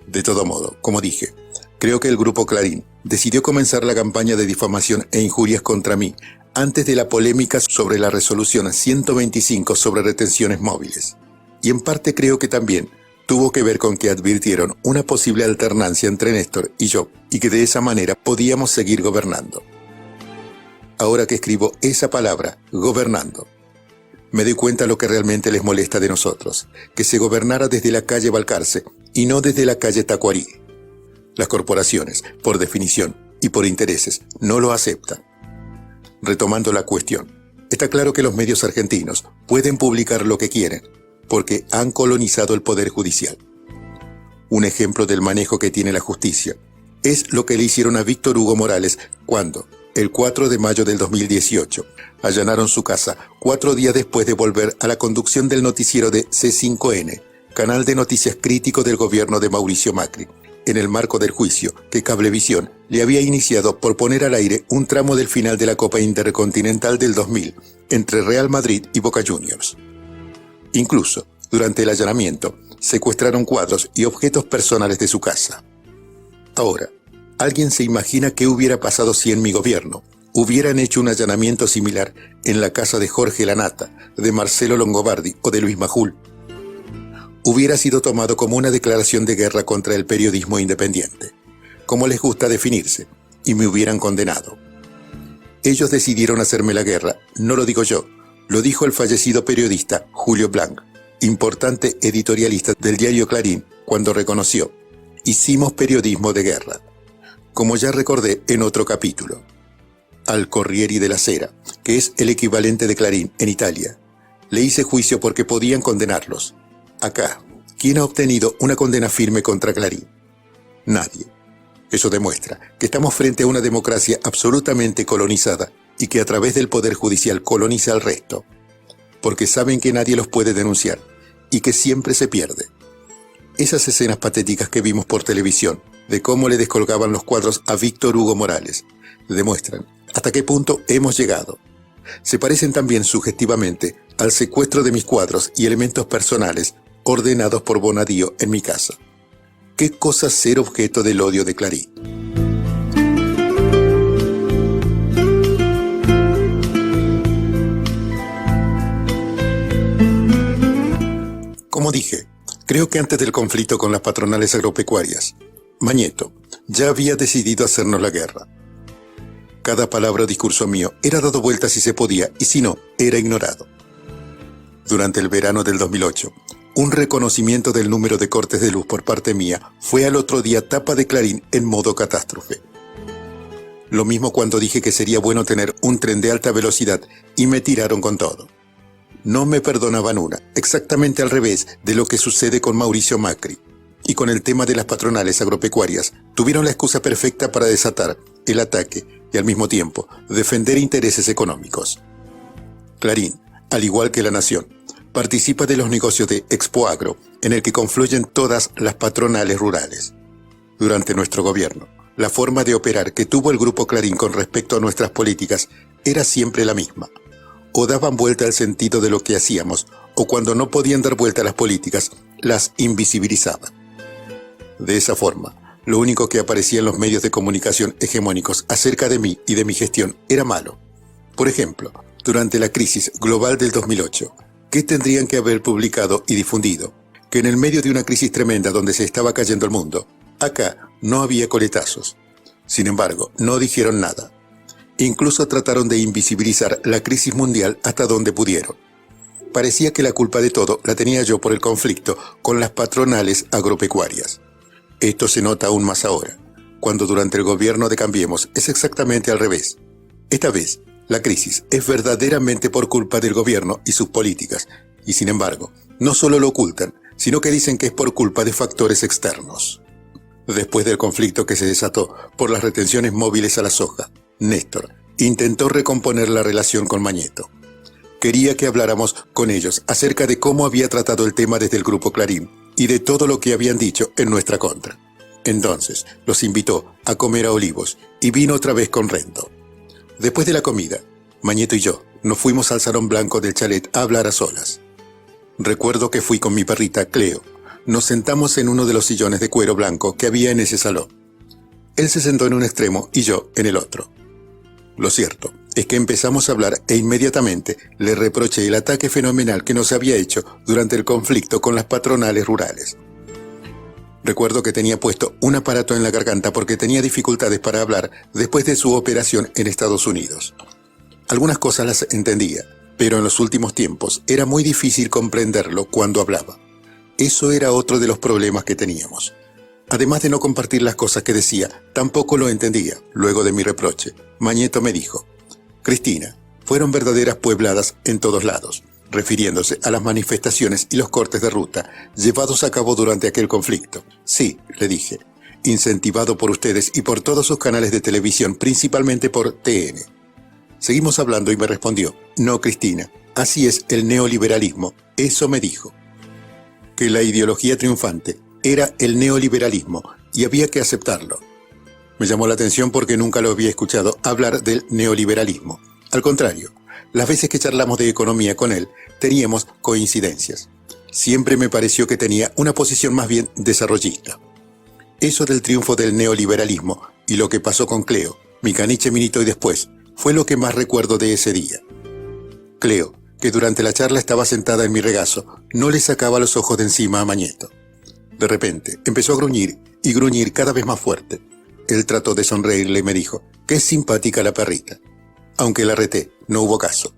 De todo modo, como dije, creo que el grupo Clarín decidió comenzar la campaña de difamación e injurias contra mí antes de la polémica sobre la resolución 125 sobre retenciones móviles. Y en parte creo que también tuvo que ver con que advirtieron una posible alternancia entre Néstor y yo, y que de esa manera podíamos seguir gobernando. Ahora que escribo esa palabra, gobernando, me doy cuenta lo que realmente les molesta de nosotros, que se gobernara desde la calle Balcarce y no desde la calle Tacuarí. Las corporaciones, por definición y por intereses, no lo aceptan. Retomando la cuestión, está claro que los medios argentinos pueden publicar lo que quieren, porque han colonizado el Poder Judicial. Un ejemplo del manejo que tiene la justicia es lo que le hicieron a Víctor Hugo Morales cuando, el 4 de mayo del 2018, allanaron su casa 4 días después de volver a la conducción del noticiero de C5N, canal de noticias crítico del gobierno de Mauricio Macri, en el marco del juicio que Cablevisión le había iniciado por poner al aire un tramo del final de la Copa Intercontinental del 2000 entre Real Madrid y Boca Juniors. Incluso, durante el allanamiento, secuestraron cuadros y objetos personales de su casa. Ahora, ¿alguien se imagina qué hubiera pasado si en mi gobierno hubieran hecho un allanamiento similar en la casa de Jorge Lanata, de Marcelo Longobardi o de Luis Majul? Hubiera sido tomado como una declaración de guerra contra el periodismo independiente, como les gusta definirse, y me hubieran condenado. Ellos decidieron hacerme la guerra, no lo digo yo, lo dijo el fallecido periodista Julio Blanc, importante editorialista del diario Clarín, cuando reconoció: hicimos periodismo de guerra. Como ya recordé en otro capítulo, al Corriere della Sera, que es el equivalente de Clarín en Italia, le hice juicio porque podían condenarlos. Acá, ¿quién ha obtenido una condena firme contra Clarín? Nadie. Eso demuestra que estamos frente a una democracia absolutamente colonizada y que a través del Poder Judicial coloniza al resto, porque saben que nadie los puede denunciar y que siempre se pierde. Esas escenas patéticas que vimos por televisión de cómo le descolgaban los cuadros a Víctor Hugo Morales demuestran hasta qué punto hemos llegado. Se parecen también sugestivamente al secuestro de mis cuadros y elementos personales ordenados por Bonadío en mi casa. ¿Qué cosa ser objeto del odio de Clarín? Como dije, creo que antes del conflicto con las patronales agropecuarias, Mañeto ya había decidido hacernos la guerra. Cada palabra o discurso mío era dado vuelta si se podía y si no, era ignorado. Durante el verano del 2008, un reconocimiento del número de cortes de luz por parte mía fue al otro día tapa de Clarín en modo catástrofe. Lo mismo cuando dije que sería bueno tener un tren de alta velocidad y me tiraron con todo. No me perdonaban una, exactamente al revés de lo que sucede con Mauricio Macri. Y con el tema de las patronales agropecuarias, tuvieron la excusa perfecta para desatar el ataque y al mismo tiempo defender intereses económicos. Clarín, al igual que La Nación, participa de los negocios de Expoagro, en el que confluyen todas las patronales rurales. Durante nuestro gobierno, la forma de operar que tuvo el Grupo Clarín con respecto a nuestras políticas era siempre la misma. O daban vuelta al sentido de lo que hacíamos, o cuando no podían dar vuelta a las políticas, las invisibilizaban. De esa forma, lo único que aparecía en los medios de comunicación hegemónicos acerca de mí y de mi gestión era malo. Por ejemplo, durante la crisis global del 2008, ¿qué tendrían que haber publicado y difundido? Que en el medio de una crisis tremenda donde se estaba cayendo el mundo, acá no había coletazos. Sin embargo, no dijeron nada. Incluso trataron de invisibilizar la crisis mundial hasta donde pudieron. Parecía que la culpa de todo la tenía yo por el conflicto con las patronales agropecuarias. Esto se nota aún más ahora, cuando durante el gobierno de Cambiemos es exactamente al revés. Esta vez, la crisis es verdaderamente por culpa del gobierno y sus políticas, y sin embargo, no solo lo ocultan, sino que dicen que es por culpa de factores externos. Después del conflicto que se desató por las retenciones móviles a la soja, Néstor intentó recomponer la relación con Mañeto. Quería que habláramos con ellos acerca de cómo había tratado el tema desde el Grupo Clarín y de todo lo que habían dicho en nuestra contra. Entonces los invitó a comer a Olivos y vino otra vez con Rendo. Después de la comida, Mañeto y yo nos fuimos al salón blanco del chalet a hablar a solas. Recuerdo que fui con mi perrita Cleo. Nos sentamos en uno de los sillones de cuero blanco que había en ese salón. Él se sentó en un extremo y yo en el otro. Lo cierto es que empezamos a hablar e inmediatamente le reproché el ataque fenomenal que nos había hecho durante el conflicto con las patronales rurales. Recuerdo que tenía puesto un aparato en la garganta porque tenía dificultades para hablar después de su operación en Estados Unidos. Algunas cosas las entendía, pero en los últimos tiempos era muy difícil comprenderlo cuando hablaba. Eso era otro de los problemas que teníamos. Además de no compartir las cosas que decía, tampoco lo entendía. Luego de mi reproche, Mañeto me dijo: Cristina, fueron verdaderas puebladas en todos lados, refiriéndose a las manifestaciones y los cortes de ruta llevados a cabo durante aquel conflicto. Sí, le dije, incentivado por ustedes y por todos sus canales de televisión, principalmente por TN. Seguimos hablando y me respondió: no, Cristina, así es el neoliberalismo. Eso me dijo. Que la ideología triunfante era el neoliberalismo y había que aceptarlo. Me llamó la atención porque nunca lo había escuchado hablar del neoliberalismo. Al contrario, las veces que charlamos de economía con él, teníamos coincidencias. Siempre me pareció que tenía una posición más bien desarrollista. Eso del triunfo del neoliberalismo y lo que pasó con Cleo, mi caniche Minito y después, fue lo que más recuerdo de ese día. Cleo, que durante la charla estaba sentada en mi regazo, no le sacaba los ojos de encima a Mañeto. De repente empezó a gruñir y gruñir cada vez más fuerte. Él trató de sonreírle y me dijo: qué simpática la perrita. Aunque la reté, no hubo caso.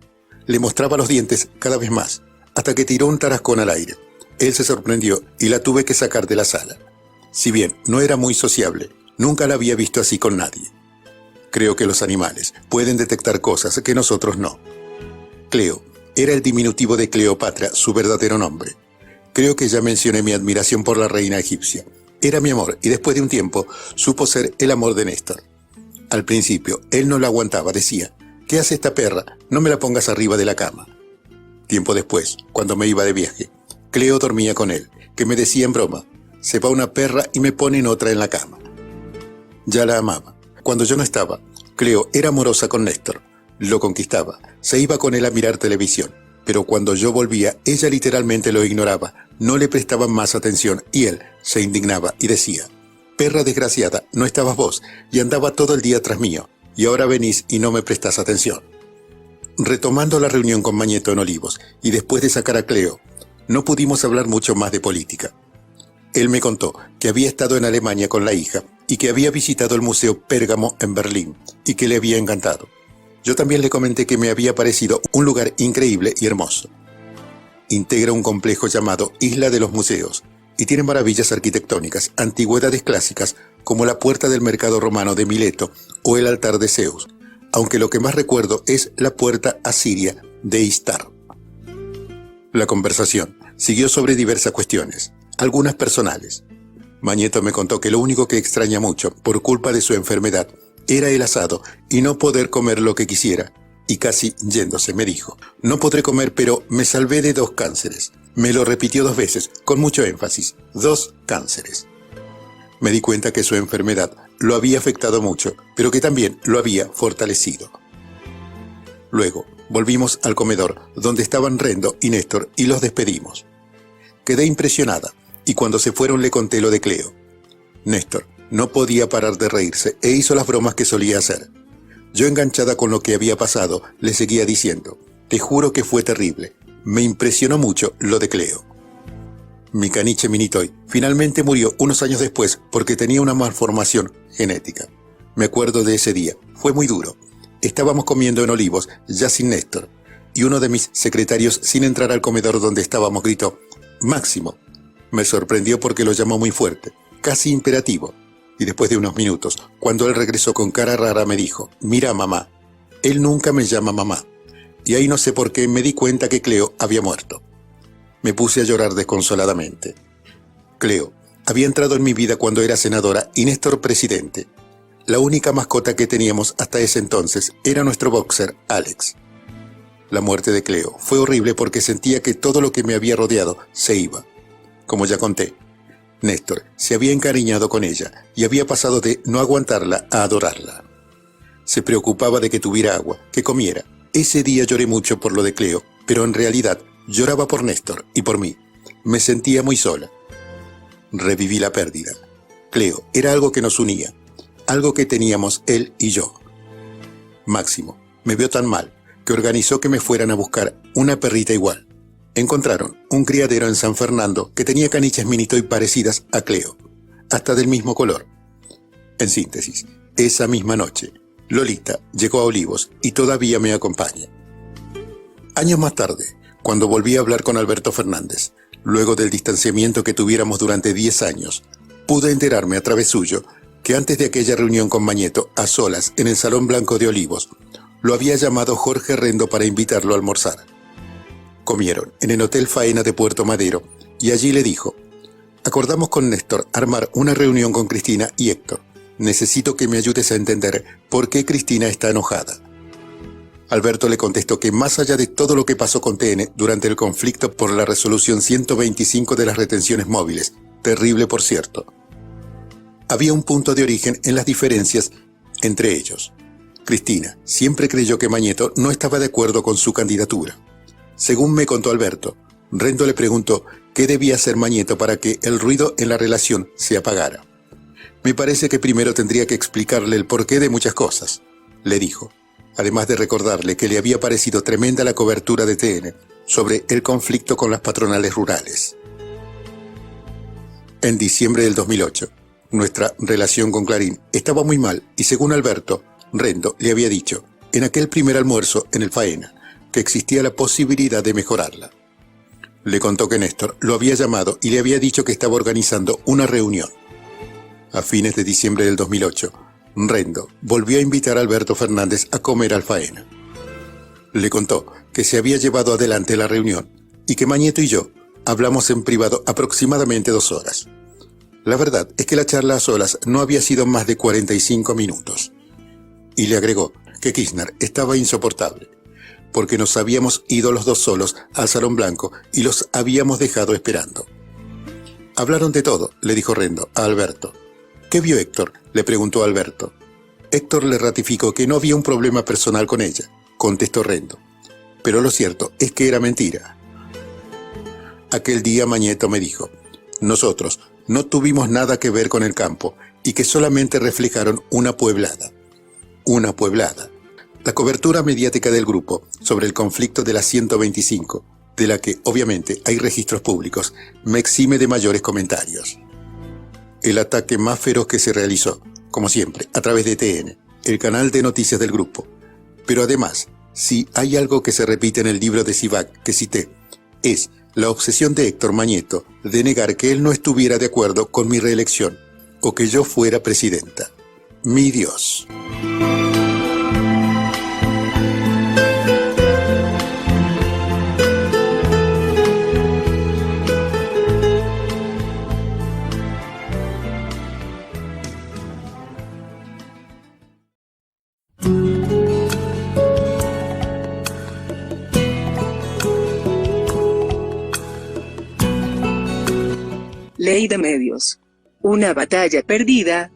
Le mostraba los dientes cada vez más, hasta que tiró un tarascón al aire. Él se sorprendió y la tuve que sacar de la sala. Si bien no era muy sociable, nunca la había visto así con nadie. Creo que los animales pueden detectar cosas que nosotros no. Cleo era el diminutivo de Cleopatra, su verdadero nombre. Creo que ya mencioné mi admiración por la reina egipcia. Era mi amor y después de un tiempo supo ser el amor de Néstor. Al principio él no la aguantaba, decía: ¿qué hace esta perra? No me la pongas arriba de la cama. Tiempo después, cuando me iba de viaje, Cleo dormía con él, que me decía en broma: se va una perra y me ponen otra en la cama. Ya la amaba. Cuando yo no estaba, Cleo era amorosa con Néstor. Lo conquistaba, se iba con él a mirar televisión, pero cuando yo volvía, ella literalmente lo ignoraba, no le prestaba más atención y él se indignaba y decía: perra desgraciada, no estabas vos y andaba todo el día tras mío, y ahora venís y no me prestás atención. Retomando la reunión con Mañeto en Olivos y después de sacar a Cleo, no pudimos hablar mucho más de política. Él me contó que había estado en Alemania con la hija y que había visitado el Museo Pérgamo en Berlín y que le había encantado. Yo también le comenté que me había parecido un lugar increíble y hermoso. Integra un complejo llamado Isla de los Museos y tiene maravillas arquitectónicas, antigüedades clásicas como la Puerta del Mercado Romano de Mileto o el altar de Zeus, aunque lo que más recuerdo es la puerta asiria de Istar. La conversación siguió sobre diversas cuestiones, algunas personales. Mañeto me contó que lo único que extraña mucho, por culpa de su enfermedad, era el asado y no poder comer lo que quisiera. Y casi yéndose me dijo: no podré comer, pero me salvé de 2 cánceres. Me lo repitió 2 veces, con mucho énfasis: 2 cánceres. Me di cuenta que su enfermedad lo había afectado mucho, pero que también lo había fortalecido. Luego volvimos al comedor, donde estaban Rendo y Néstor, y los despedimos. Quedé impresionada, y cuando se fueron le conté lo de Cleo. Néstor no podía parar de reírse e hizo las bromas que solía hacer. Yo, enganchada con lo que había pasado, le seguía diciendo: te juro que fue terrible. Me impresionó mucho lo de Cleo. Mi caniche Minitoy finalmente murió unos años después porque tenía una malformación genética. Me acuerdo de ese día, fue muy duro. Estábamos comiendo en Olivos, ya sin Néstor, y uno de mis secretarios, sin entrar al comedor donde estábamos, gritó: Máximo. Me sorprendió porque lo llamó muy fuerte, casi imperativo. Y después de unos minutos, cuando él regresó con cara rara, me dijo: mira, mamá. Él nunca me llama mamá. Y ahí no sé por qué me di cuenta que Cleo había muerto. Me puse a llorar desconsoladamente. Cleo había entrado en mi vida cuando era senadora y Néstor presidente. La única mascota que teníamos hasta ese entonces era nuestro boxer, Alex. La muerte de Cleo fue horrible porque sentía que todo lo que me había rodeado se iba. Como ya conté, Néstor se había encariñado con ella y había pasado de no aguantarla a adorarla. Se preocupaba de que tuviera agua, que comiera. Ese día lloré mucho por lo de Cleo, pero en realidad lloraba por Néstor y por mí. Me sentía muy sola. Reviví la pérdida. Cleo era algo que nos unía, algo que teníamos él y yo. Máximo me vio tan mal que organizó que me fueran a buscar una perrita igual. Encontraron un criadero en San Fernando que tenía caniches Minitoy parecidas a Cleo, hasta del mismo color. En síntesis, esa misma noche, Lolita llegó a Olivos y todavía me acompaña. Años más tarde, cuando volví a hablar con Alberto Fernández, luego del distanciamiento que tuviéramos durante 10 años, pude enterarme a través suyo que antes de aquella reunión con Mañeto, a solas, en el Salón Blanco de Olivos, lo había llamado Jorge Rendo para invitarlo a almorzar. Comieron en el Hotel Faena de Puerto Madero y allí le dijo: acordamos con Néstor armar una reunión con Cristina y Héctor. Necesito que me ayudes a entender por qué Cristina está enojada. Alberto le contestó que más allá de todo lo que pasó con TN durante el conflicto por la resolución 125 de las retenciones móviles, terrible por cierto, había un punto de origen en las diferencias entre ellos. Cristina siempre creyó que Mañeto no estaba de acuerdo con su candidatura. Según me contó Alberto, Rendo le preguntó qué debía hacer Mañeto para que el ruido en la relación se apagara. Me parece que primero tendría que explicarle el porqué de muchas cosas, le dijo, además de recordarle que le había parecido tremenda la cobertura de TN sobre el conflicto con las patronales rurales. En diciembre del 2008, nuestra relación con Clarín estaba muy mal y según Alberto, Rendo le había dicho, en aquel primer almuerzo en el Faena, que existía la posibilidad de mejorarla. Le contó que Néstor lo había llamado y le había dicho que estaba organizando una reunión. A fines de diciembre del 2008, Rendo volvió a invitar a Alberto Fernández a comer al Faena. Le contó que se había llevado adelante la reunión y que Mañeto y yo hablamos en privado aproximadamente 2 horas. La verdad es que la charla a solas no había sido más de 45 minutos. Y le agregó que Kirchner estaba insoportable, porque nos habíamos ido los dos solos al Salón Blanco y los habíamos dejado esperando. Hablaron de todo, le dijo Rendo a Alberto. ¿Qué vio Héctor?, le preguntó Alberto. Héctor le ratificó que no había un problema personal con ella, contestó Rendo. Pero lo cierto es que era mentira. Aquel día Mañeto me dijo, nosotros no tuvimos nada que ver con el campo y que solamente reflejaron una pueblada. Una pueblada. La cobertura mediática del grupo sobre el conflicto de la 125, de la que obviamente hay registros públicos, me exime de mayores comentarios. El ataque más feroz que se realizó, como siempre, a través de TN, el canal de noticias del grupo. Pero además, si hay algo que se repite en el libro de Sivak que cité, es la obsesión de Héctor Mañeto de negar que él no estuviera de acuerdo con mi reelección o que yo fuera presidenta. Mi Dios. Ley de medios. Una batalla perdida.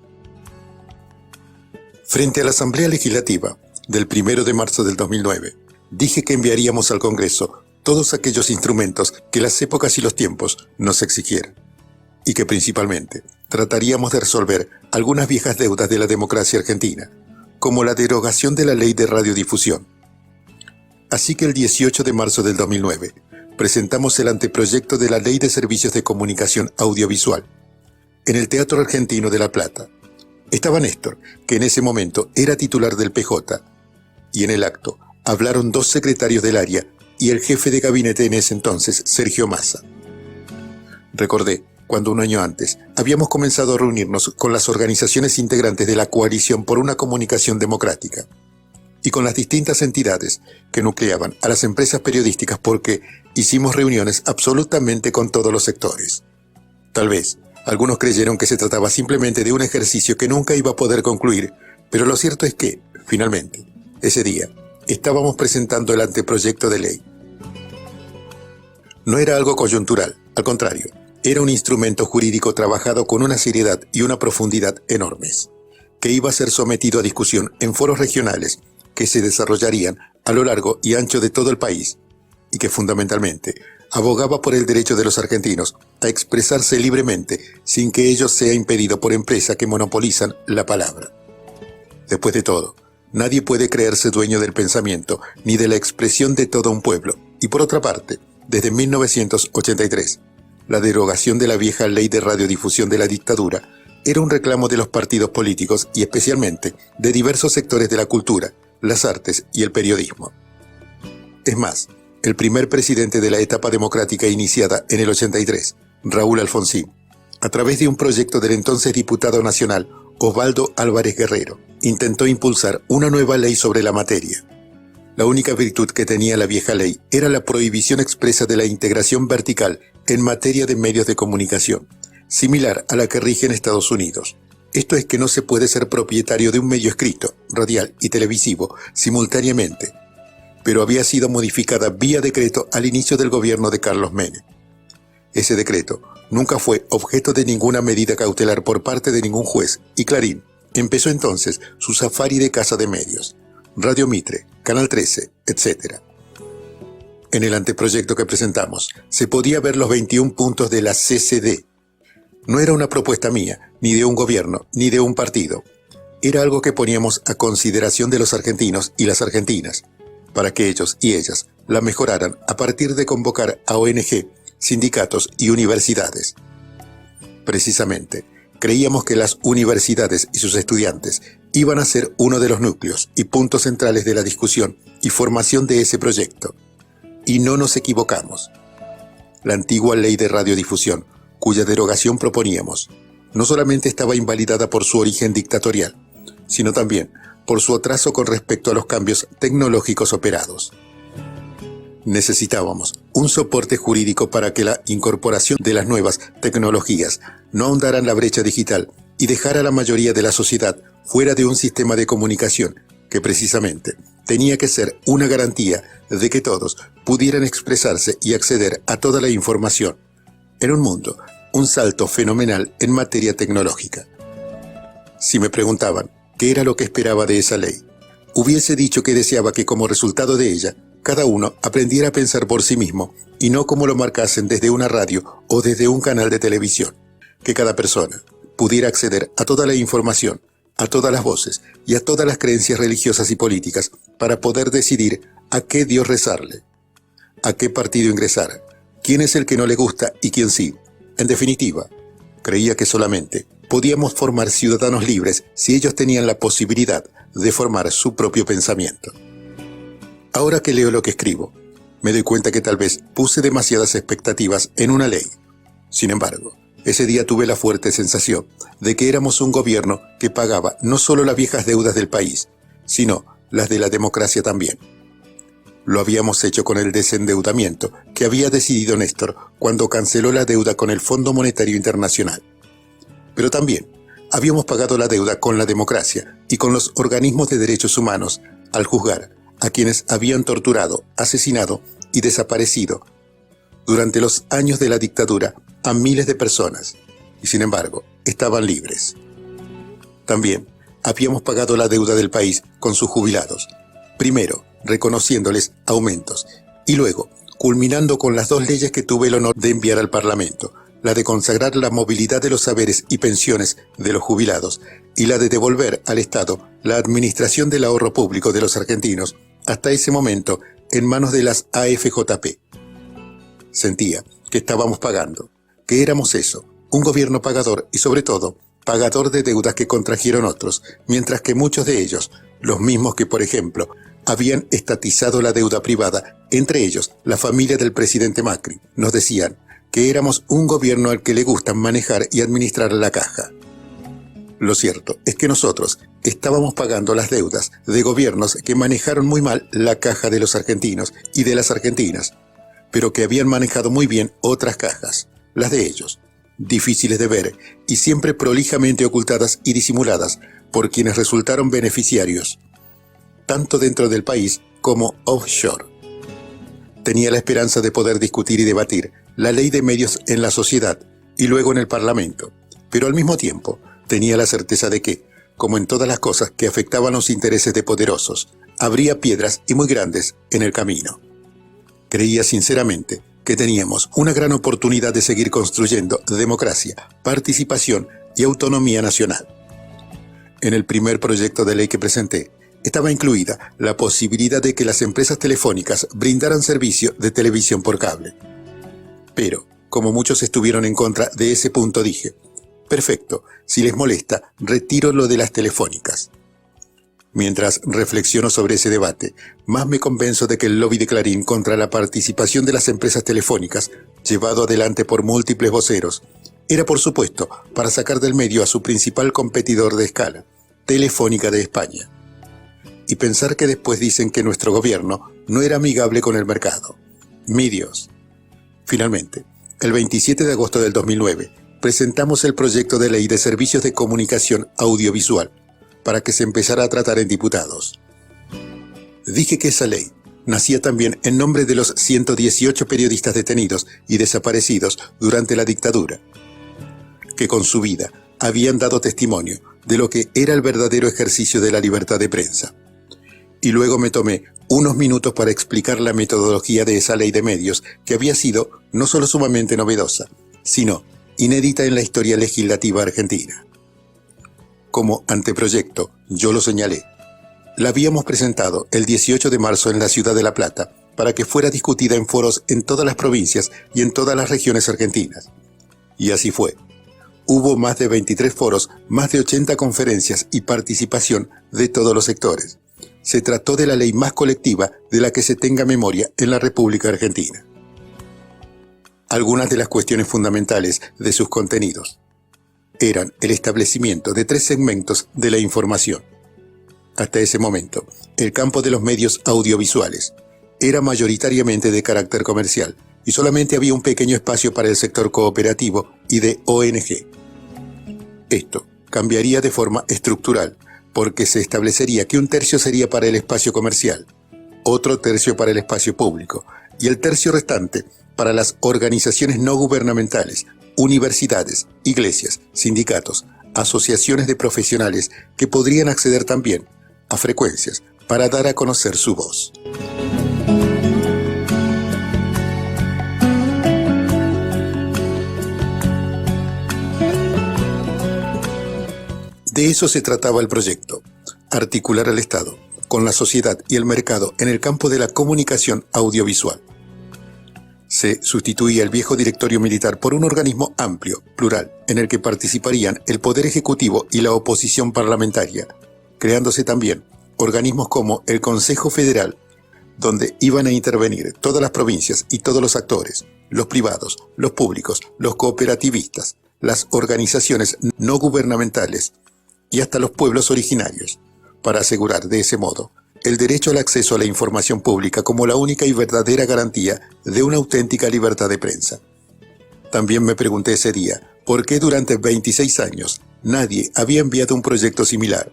Frente a la Asamblea Legislativa del 1 de marzo del 2009, dije que enviaríamos al Congreso todos aquellos instrumentos que las épocas y los tiempos nos exigieran, y que principalmente trataríamos de resolver algunas viejas deudas de la democracia argentina, como la derogación de la ley de radiodifusión. Así que el 18 de marzo del 2009 presentamos el anteproyecto de la Ley de Servicios de Comunicación Audiovisual en el Teatro Argentino de La Plata. Estaba Néstor, que en ese momento era titular del PJ, y en el acto hablaron 2 secretarios del área y el jefe de gabinete en ese entonces, Sergio Massa. Recordé cuando un año antes habíamos comenzado a reunirnos con las organizaciones integrantes de la Coalición por una Comunicación Democrática y con las distintas entidades que nucleaban a las empresas periodísticas, porque hicimos reuniones absolutamente con todos los sectores. Tal vez algunos creyeron que se trataba simplemente de un ejercicio que nunca iba a poder concluir, pero lo cierto es que, finalmente, ese día, estábamos presentando el anteproyecto de ley. No era algo coyuntural, al contrario, era un instrumento jurídico trabajado con una seriedad y una profundidad enormes, que iba a ser sometido a discusión en foros regionales que se desarrollarían a lo largo y ancho de todo el país, y que fundamentalmente abogaba por el derecho de los argentinos a expresarse libremente sin que ello sea impedido por empresas que monopolizan la palabra. Después de todo, nadie puede creerse dueño del pensamiento ni de la expresión de todo un pueblo, y por otra parte, desde 1983, la derogación de la vieja ley de radiodifusión de la dictadura era un reclamo de los partidos políticos y especialmente de diversos sectores de la cultura, las artes y el periodismo. Es más, el primer presidente de la etapa democrática iniciada en el 83, Raúl Alfonsín, a través de un proyecto del entonces diputado nacional Osvaldo Álvarez Guerrero, intentó impulsar una nueva ley sobre la materia. La única virtud que tenía la vieja ley era la prohibición expresa de la integración vertical en materia de medios de comunicación, similar a la que rige en Estados Unidos. Esto es que no se puede ser propietario de un medio escrito, radial y televisivo simultáneamente, pero había sido modificada vía decreto al inicio del gobierno de Carlos Menem. Ese decreto nunca fue objeto de ninguna medida cautelar por parte de ningún juez, y Clarín empezó entonces su safari de caza de medios, Radio Mitre, Canal 13, etc. En el anteproyecto que presentamos se podía ver los 21 puntos de la CCD. No era una propuesta mía, ni de un gobierno, ni de un partido. Era algo que poníamos a consideración de los argentinos y las argentinas, para que ellos y ellas la mejoraran a partir de convocar a ONG, sindicatos y universidades. Precisamente, creíamos que las universidades y sus estudiantes iban a ser uno de los núcleos y puntos centrales de la discusión y formación de ese proyecto. Y no nos equivocamos. La antigua ley de radiodifusión, cuya derogación proponíamos, no solamente estaba invalidada por su origen dictatorial, sino también por su atraso con respecto a los cambios tecnológicos operados. Necesitábamos un soporte jurídico para que la incorporación de las nuevas tecnologías no ahondara en la brecha digital y dejara a la mayoría de la sociedad fuera de un sistema de comunicación que precisamente tenía que ser una garantía de que todos pudieran expresarse y acceder a toda la información. En un mundo, un salto fenomenal en materia tecnológica. Si me preguntaban qué era lo que esperaba de esa ley, hubiese dicho que deseaba que como resultado de ella, cada uno aprendiera a pensar por sí mismo y no como lo marcasen desde una radio o desde un canal de televisión. Que cada persona pudiera acceder a toda la información, a todas las voces y a todas las creencias religiosas y políticas para poder decidir a qué Dios rezarle, a qué partido ingresar, quién es el que no le gusta y quién sí. En definitiva, creía que solamente podíamos formar ciudadanos libres si ellos tenían la posibilidad de formar su propio pensamiento. Ahora que leo lo que escribo, me doy cuenta que tal vez puse demasiadas expectativas en una ley. Sin embargo, ese día tuve la fuerte sensación de que éramos un gobierno que pagaba no solo las viejas deudas del país, sino las de la democracia también. Lo habíamos hecho con el desendeudamiento que había decidido Néstor cuando canceló la deuda con el Fondo Monetario Internacional. Pero también habíamos pagado la deuda con la democracia y con los organismos de derechos humanos al juzgar a quienes habían torturado, asesinado y desaparecido durante los años de la dictadura a miles de personas, y sin embargo estaban libres. También habíamos pagado la deuda del país con sus jubilados, primero reconociéndoles aumentos y luego culminando con las 2 leyes que tuve el honor de enviar al Parlamento, la de consagrar la movilidad de los saberes y pensiones de los jubilados y la de devolver al Estado la administración del ahorro público de los argentinos, hasta ese momento en manos de las AFJP. Sentía que estábamos pagando, que éramos eso, un gobierno pagador y sobre todo pagador de deudas que contrajeron otros, mientras que muchos de ellos, los mismos que por ejemplo habían estatizado la deuda privada, entre ellos la familia del presidente Macri, nos decían que éramos un gobierno al que le gusta manejar y administrar la caja. Lo cierto es que nosotros estábamos pagando las deudas de gobiernos que manejaron muy mal la caja de los argentinos y de las argentinas, pero que habían manejado muy bien otras cajas, las de ellos, difíciles de ver y siempre prolijamente ocultadas y disimuladas por quienes resultaron beneficiarios, tanto dentro del país como offshore. Tenía la esperanza de poder discutir y debatir la ley de medios en la sociedad y luego en el Parlamento, pero al mismo tiempo tenía la certeza de que, como en todas las cosas que afectaban los intereses de poderosos, habría piedras y muy grandes en el camino. Creía sinceramente que teníamos una gran oportunidad de seguir construyendo democracia, participación y autonomía nacional. En el primer proyecto de ley que presenté, estaba incluida la posibilidad de que las empresas telefónicas brindaran servicio de televisión por cable. Pero, como muchos estuvieron en contra de ese punto, dije, perfecto, si les molesta, retiro lo de las telefónicas. Mientras reflexiono sobre ese debate, más me convenzo de que el lobby de Clarín contra la participación de las empresas telefónicas, llevado adelante por múltiples voceros, era por supuesto para sacar del medio a su principal competidor de escala, Telefónica de España. Y pensar que después dicen que nuestro gobierno no era amigable con el mercado. Mi Dios. Finalmente, el 27 de agosto del 2009, presentamos el proyecto de ley de servicios de comunicación audiovisual para que se empezara a tratar en diputados. Dije que esa ley nacía también en nombre de los 118 periodistas detenidos y desaparecidos durante la dictadura, que con su vida habían dado testimonio de lo que era el verdadero ejercicio de la libertad de prensa. Y luego me tomé unos minutos para explicar la metodología de esa ley de medios que había sido no solo sumamente novedosa, sino inédita en la historia legislativa argentina. Como anteproyecto, yo lo señalé. La habíamos presentado el 18 de marzo en la ciudad de La Plata para que fuera discutida en foros en todas las provincias y en todas las regiones argentinas. Y así fue. Hubo más de 23 foros, más de 80 conferencias y participación de todos los sectores. Se trató de la ley más colectiva de la que se tenga memoria en la República Argentina. Algunas de las cuestiones fundamentales de sus contenidos eran el establecimiento de 3 segmentos de la información. Hasta ese momento, el campo de los medios audiovisuales era mayoritariamente de carácter comercial y solamente había un pequeño espacio para el sector cooperativo y de ONG. Esto cambiaría de forma estructural, porque se establecería que un tercio sería para el espacio comercial, otro tercio para el espacio público y el tercio restante para las organizaciones no gubernamentales, universidades, iglesias, sindicatos, asociaciones de profesionales que podrían acceder también a frecuencias para dar a conocer su voz. De eso se trataba el proyecto, articular al Estado con la sociedad y el mercado en el campo de la comunicación audiovisual. Se sustituía el viejo directorio militar por un organismo amplio, plural, en el que participarían el Poder Ejecutivo y la oposición parlamentaria, creándose también organismos como el Consejo Federal, donde iban a intervenir todas las provincias y todos los actores, los privados, los públicos, los cooperativistas, las organizaciones no gubernamentales y hasta los pueblos originarios, para asegurar de ese modo el derecho al acceso a la información pública como la única y verdadera garantía de una auténtica libertad de prensa. También me pregunté ese día por qué durante 26 años nadie había enviado un proyecto similar.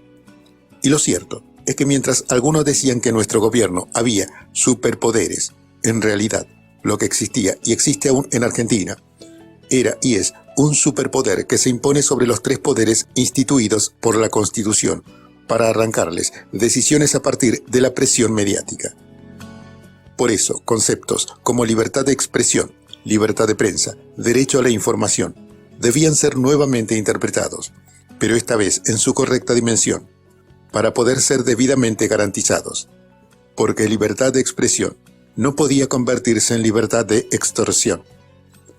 Y lo cierto es que mientras algunos decían que nuestro gobierno había superpoderes, en realidad lo que existía y existe aún en Argentina era y es un superpoder que se impone sobre los 3 poderes instituidos por la Constitución para arrancarles decisiones a partir de la presión mediática. Por eso, conceptos como libertad de expresión, libertad de prensa, derecho a la información, debían ser nuevamente interpretados, pero esta vez en su correcta dimensión, para poder ser debidamente garantizados, porque libertad de expresión no podía convertirse en libertad de extorsión.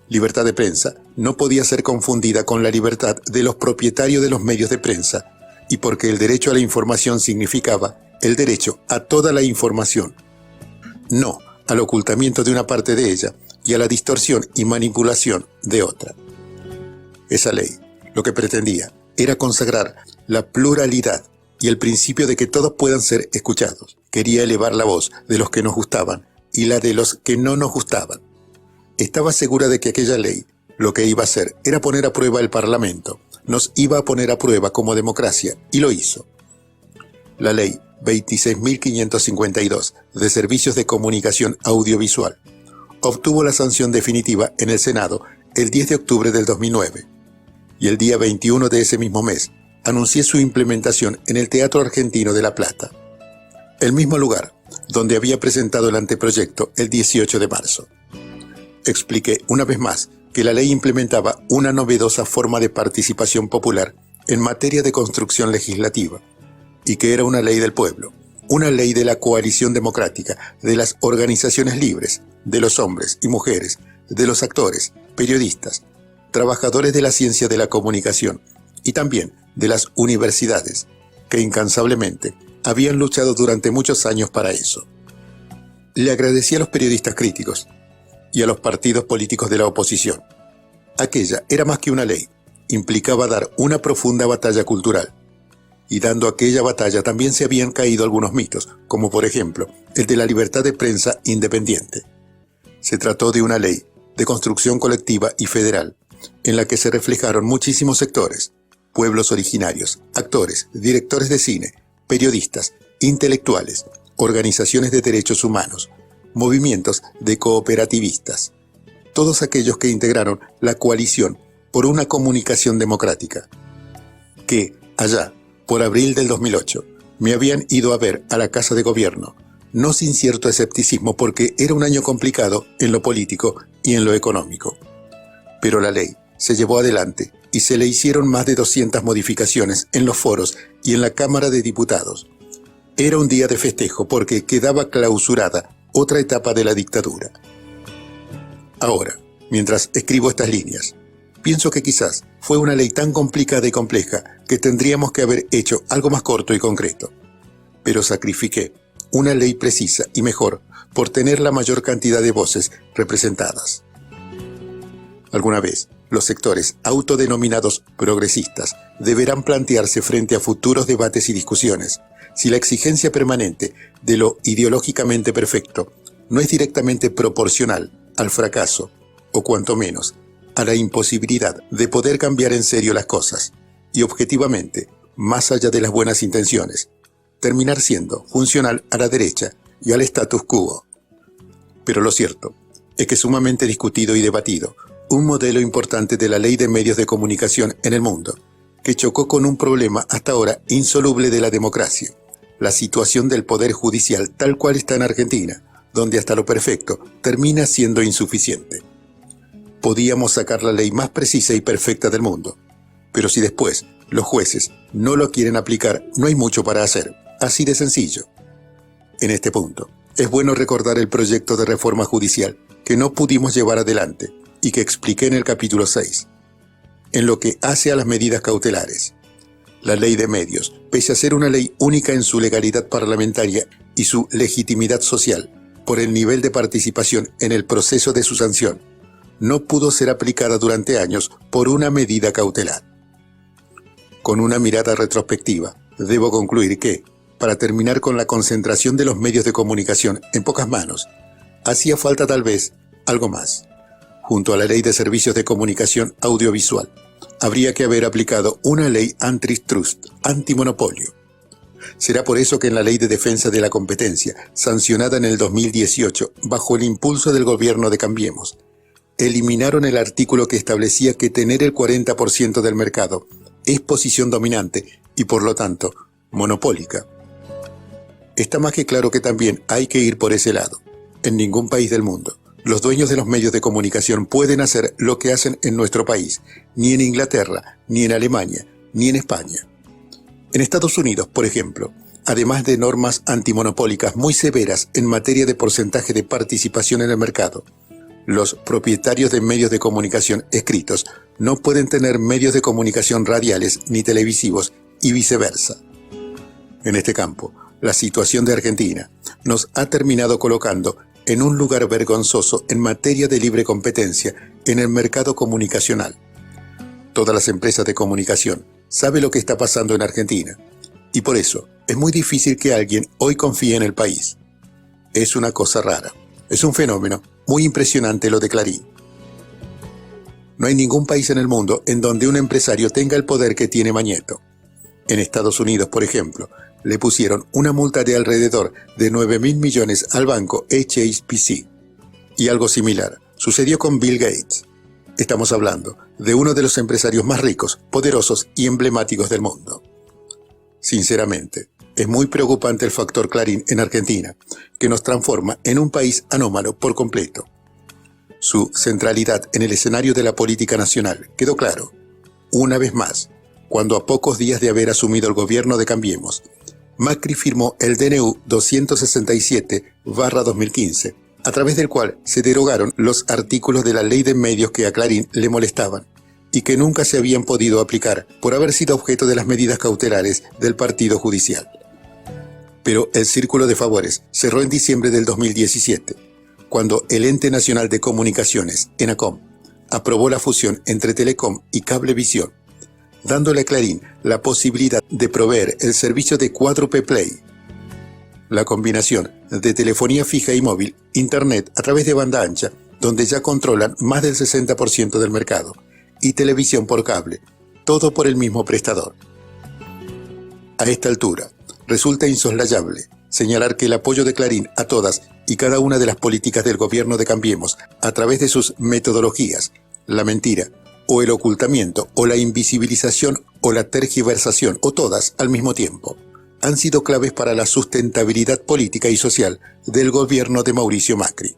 Libertad de prensa no podía ser confundida con la libertad de los propietarios de los medios de prensa, y porque el derecho a la información significaba el derecho a toda la información, no al ocultamiento de una parte de ella y a la distorsión y manipulación de otra. Esa ley lo que pretendía era consagrar la pluralidad y el principio de que todos puedan ser escuchados. Quería elevar la voz de los que nos gustaban y la de los que no nos gustaban. Estaba segura de que aquella ley lo que iba a hacer era poner a prueba el Parlamento, nos iba a poner a prueba como democracia, y lo hizo. La ley 26.552 de Servicios de Comunicación Audiovisual obtuvo la sanción definitiva en el Senado el 10 de octubre del 2009, y el día 21 de ese mismo mes anuncié su implementación en el Teatro Argentino de La Plata, el mismo lugar donde había presentado el anteproyecto el 18 de marzo. Expliqué una vez más que la ley implementaba una novedosa forma de participación popular en materia de construcción legislativa, y que era una ley del pueblo, una ley de la coalición democrática, de las organizaciones libres, de los hombres y mujeres, de los actores, periodistas, trabajadores de la ciencia de la comunicación y también de las universidades, que incansablemente habían luchado durante muchos años para eso. Le agradecí a los periodistas críticos y a los partidos políticos de la oposición. Aquella era más que una ley, implicaba dar una profunda batalla cultural. Y dando aquella batalla también se habían caído algunos mitos, como por ejemplo el de la libertad de prensa independiente. Se trató de una ley de construcción colectiva y federal, en la que se reflejaron muchísimos sectores, pueblos originarios, actores, directores de cine, periodistas, intelectuales, organizaciones de derechos humanos, movimientos de cooperativistas, todos aquellos que integraron la coalición por una comunicación democrática, que, allá, por abril del 2008, me habían ido a ver a la Casa de Gobierno, no sin cierto escepticismo porque era un año complicado en lo político y en lo económico. Pero la ley se llevó adelante y se le hicieron más de 200 modificaciones en los foros y en la Cámara de Diputados. Era un día de festejo porque quedaba clausurada otra etapa de la dictadura. Ahora, mientras escribo estas líneas, pienso que quizás fue una ley tan complicada y compleja que tendríamos que haber hecho algo más corto y concreto. Pero sacrifiqué una ley precisa y mejor por tener la mayor cantidad de voces representadas. Alguna vez, los sectores autodenominados progresistas deberán plantearse frente a futuros debates y discusiones si la exigencia permanente de lo ideológicamente perfecto no es directamente proporcional al fracaso, o cuanto menos, a la imposibilidad de poder cambiar en serio las cosas, y objetivamente, más allá de las buenas intenciones, terminar siendo funcional a la derecha y al status quo. Pero lo cierto es que sumamente discutido y debatido, un modelo importante de la ley de medios de comunicación en el mundo, que chocó con un problema hasta ahora insoluble de la democracia, la situación del poder judicial tal cual está en Argentina, donde hasta lo perfecto termina siendo insuficiente. Podíamos sacar la ley más precisa y perfecta del mundo, pero si después los jueces no lo quieren aplicar, no hay mucho para hacer, así de sencillo. En este punto, es bueno recordar el proyecto de reforma judicial que no pudimos llevar adelante y que expliqué en el capítulo 6. En lo que hace a las medidas cautelares, la ley de medios, pese a ser una ley única en su legalidad parlamentaria y su legitimidad social, por el nivel de participación en el proceso de su sanción, no pudo ser aplicada durante años por una medida cautelar. Con una mirada retrospectiva, debo concluir que, para terminar con la concentración de los medios de comunicación en pocas manos, hacía falta tal vez algo más. Junto a la Ley de Servicios de Comunicación Audiovisual, habría que haber aplicado una ley antitrust, antimonopolio. Será por eso que en la Ley de Defensa de la Competencia, sancionada en el 2018 bajo el impulso del gobierno de Cambiemos, eliminaron el artículo que establecía que tener el 40% del mercado es posición dominante y por lo tanto monopólica. Está más que claro que también hay que ir por ese lado. En ningún país del mundo Los dueños de los medios de comunicación pueden hacer lo que hacen en nuestro país, ni en Inglaterra, ni en Alemania, ni en España. En Estados Unidos, por ejemplo, además de normas antimonopólicas muy severas en materia de porcentaje de participación en el mercado, los propietarios de medios de comunicación escritos no pueden tener medios de comunicación radiales ni televisivos y viceversa. En este campo, la situación de Argentina nos ha terminado colocando en un lugar vergonzoso en materia de libre competencia en el mercado comunicacional. Todas las empresas de comunicación saben lo que está pasando en Argentina y por eso es muy difícil que alguien hoy confíe en el país. Es una cosa rara, es un fenómeno muy impresionante lo de Clarín. No hay ningún país en el mundo en donde un empresario tenga el poder que tiene Mañeto. En Estados Unidos, por ejemplo, le pusieron una multa de alrededor de 9.000 millones al banco HSBC. Y algo similar sucedió con Bill Gates. Estamos hablando de uno de los empresarios más ricos, poderosos y emblemáticos del mundo. Sinceramente, es muy preocupante el factor Clarín en Argentina, que nos transforma en un país anómalo por completo. Su centralidad en el escenario de la política nacional quedó claro, una vez más, cuando a pocos días de haber asumido el gobierno de Cambiemos, Macri firmó el DNU 267/2015, a través del cual se derogaron los artículos de la ley de medios que a Clarín le molestaban y que nunca se habían podido aplicar por haber sido objeto de las medidas cautelares del partido judicial. Pero el círculo de favores cerró en diciembre del 2017, cuando el Ente Nacional de Comunicaciones, ENACOM, aprobó la fusión entre Telecom y Cablevisión, dándole a Clarín la posibilidad de proveer el servicio de cuádruple play. La combinación de telefonía fija y móvil, internet a través de banda ancha, donde ya controlan más del 60% del mercado, y televisión por cable, todo por el mismo prestador. A esta altura, resulta insoslayable señalar que el apoyo de Clarín a todas y cada una de las políticas del gobierno de Cambiemos, a través de sus metodologías, la mentira, o el ocultamiento, o la invisibilización, o la tergiversación, o todas al mismo tiempo, han sido claves para la sustentabilidad política y social del gobierno de Mauricio Macri.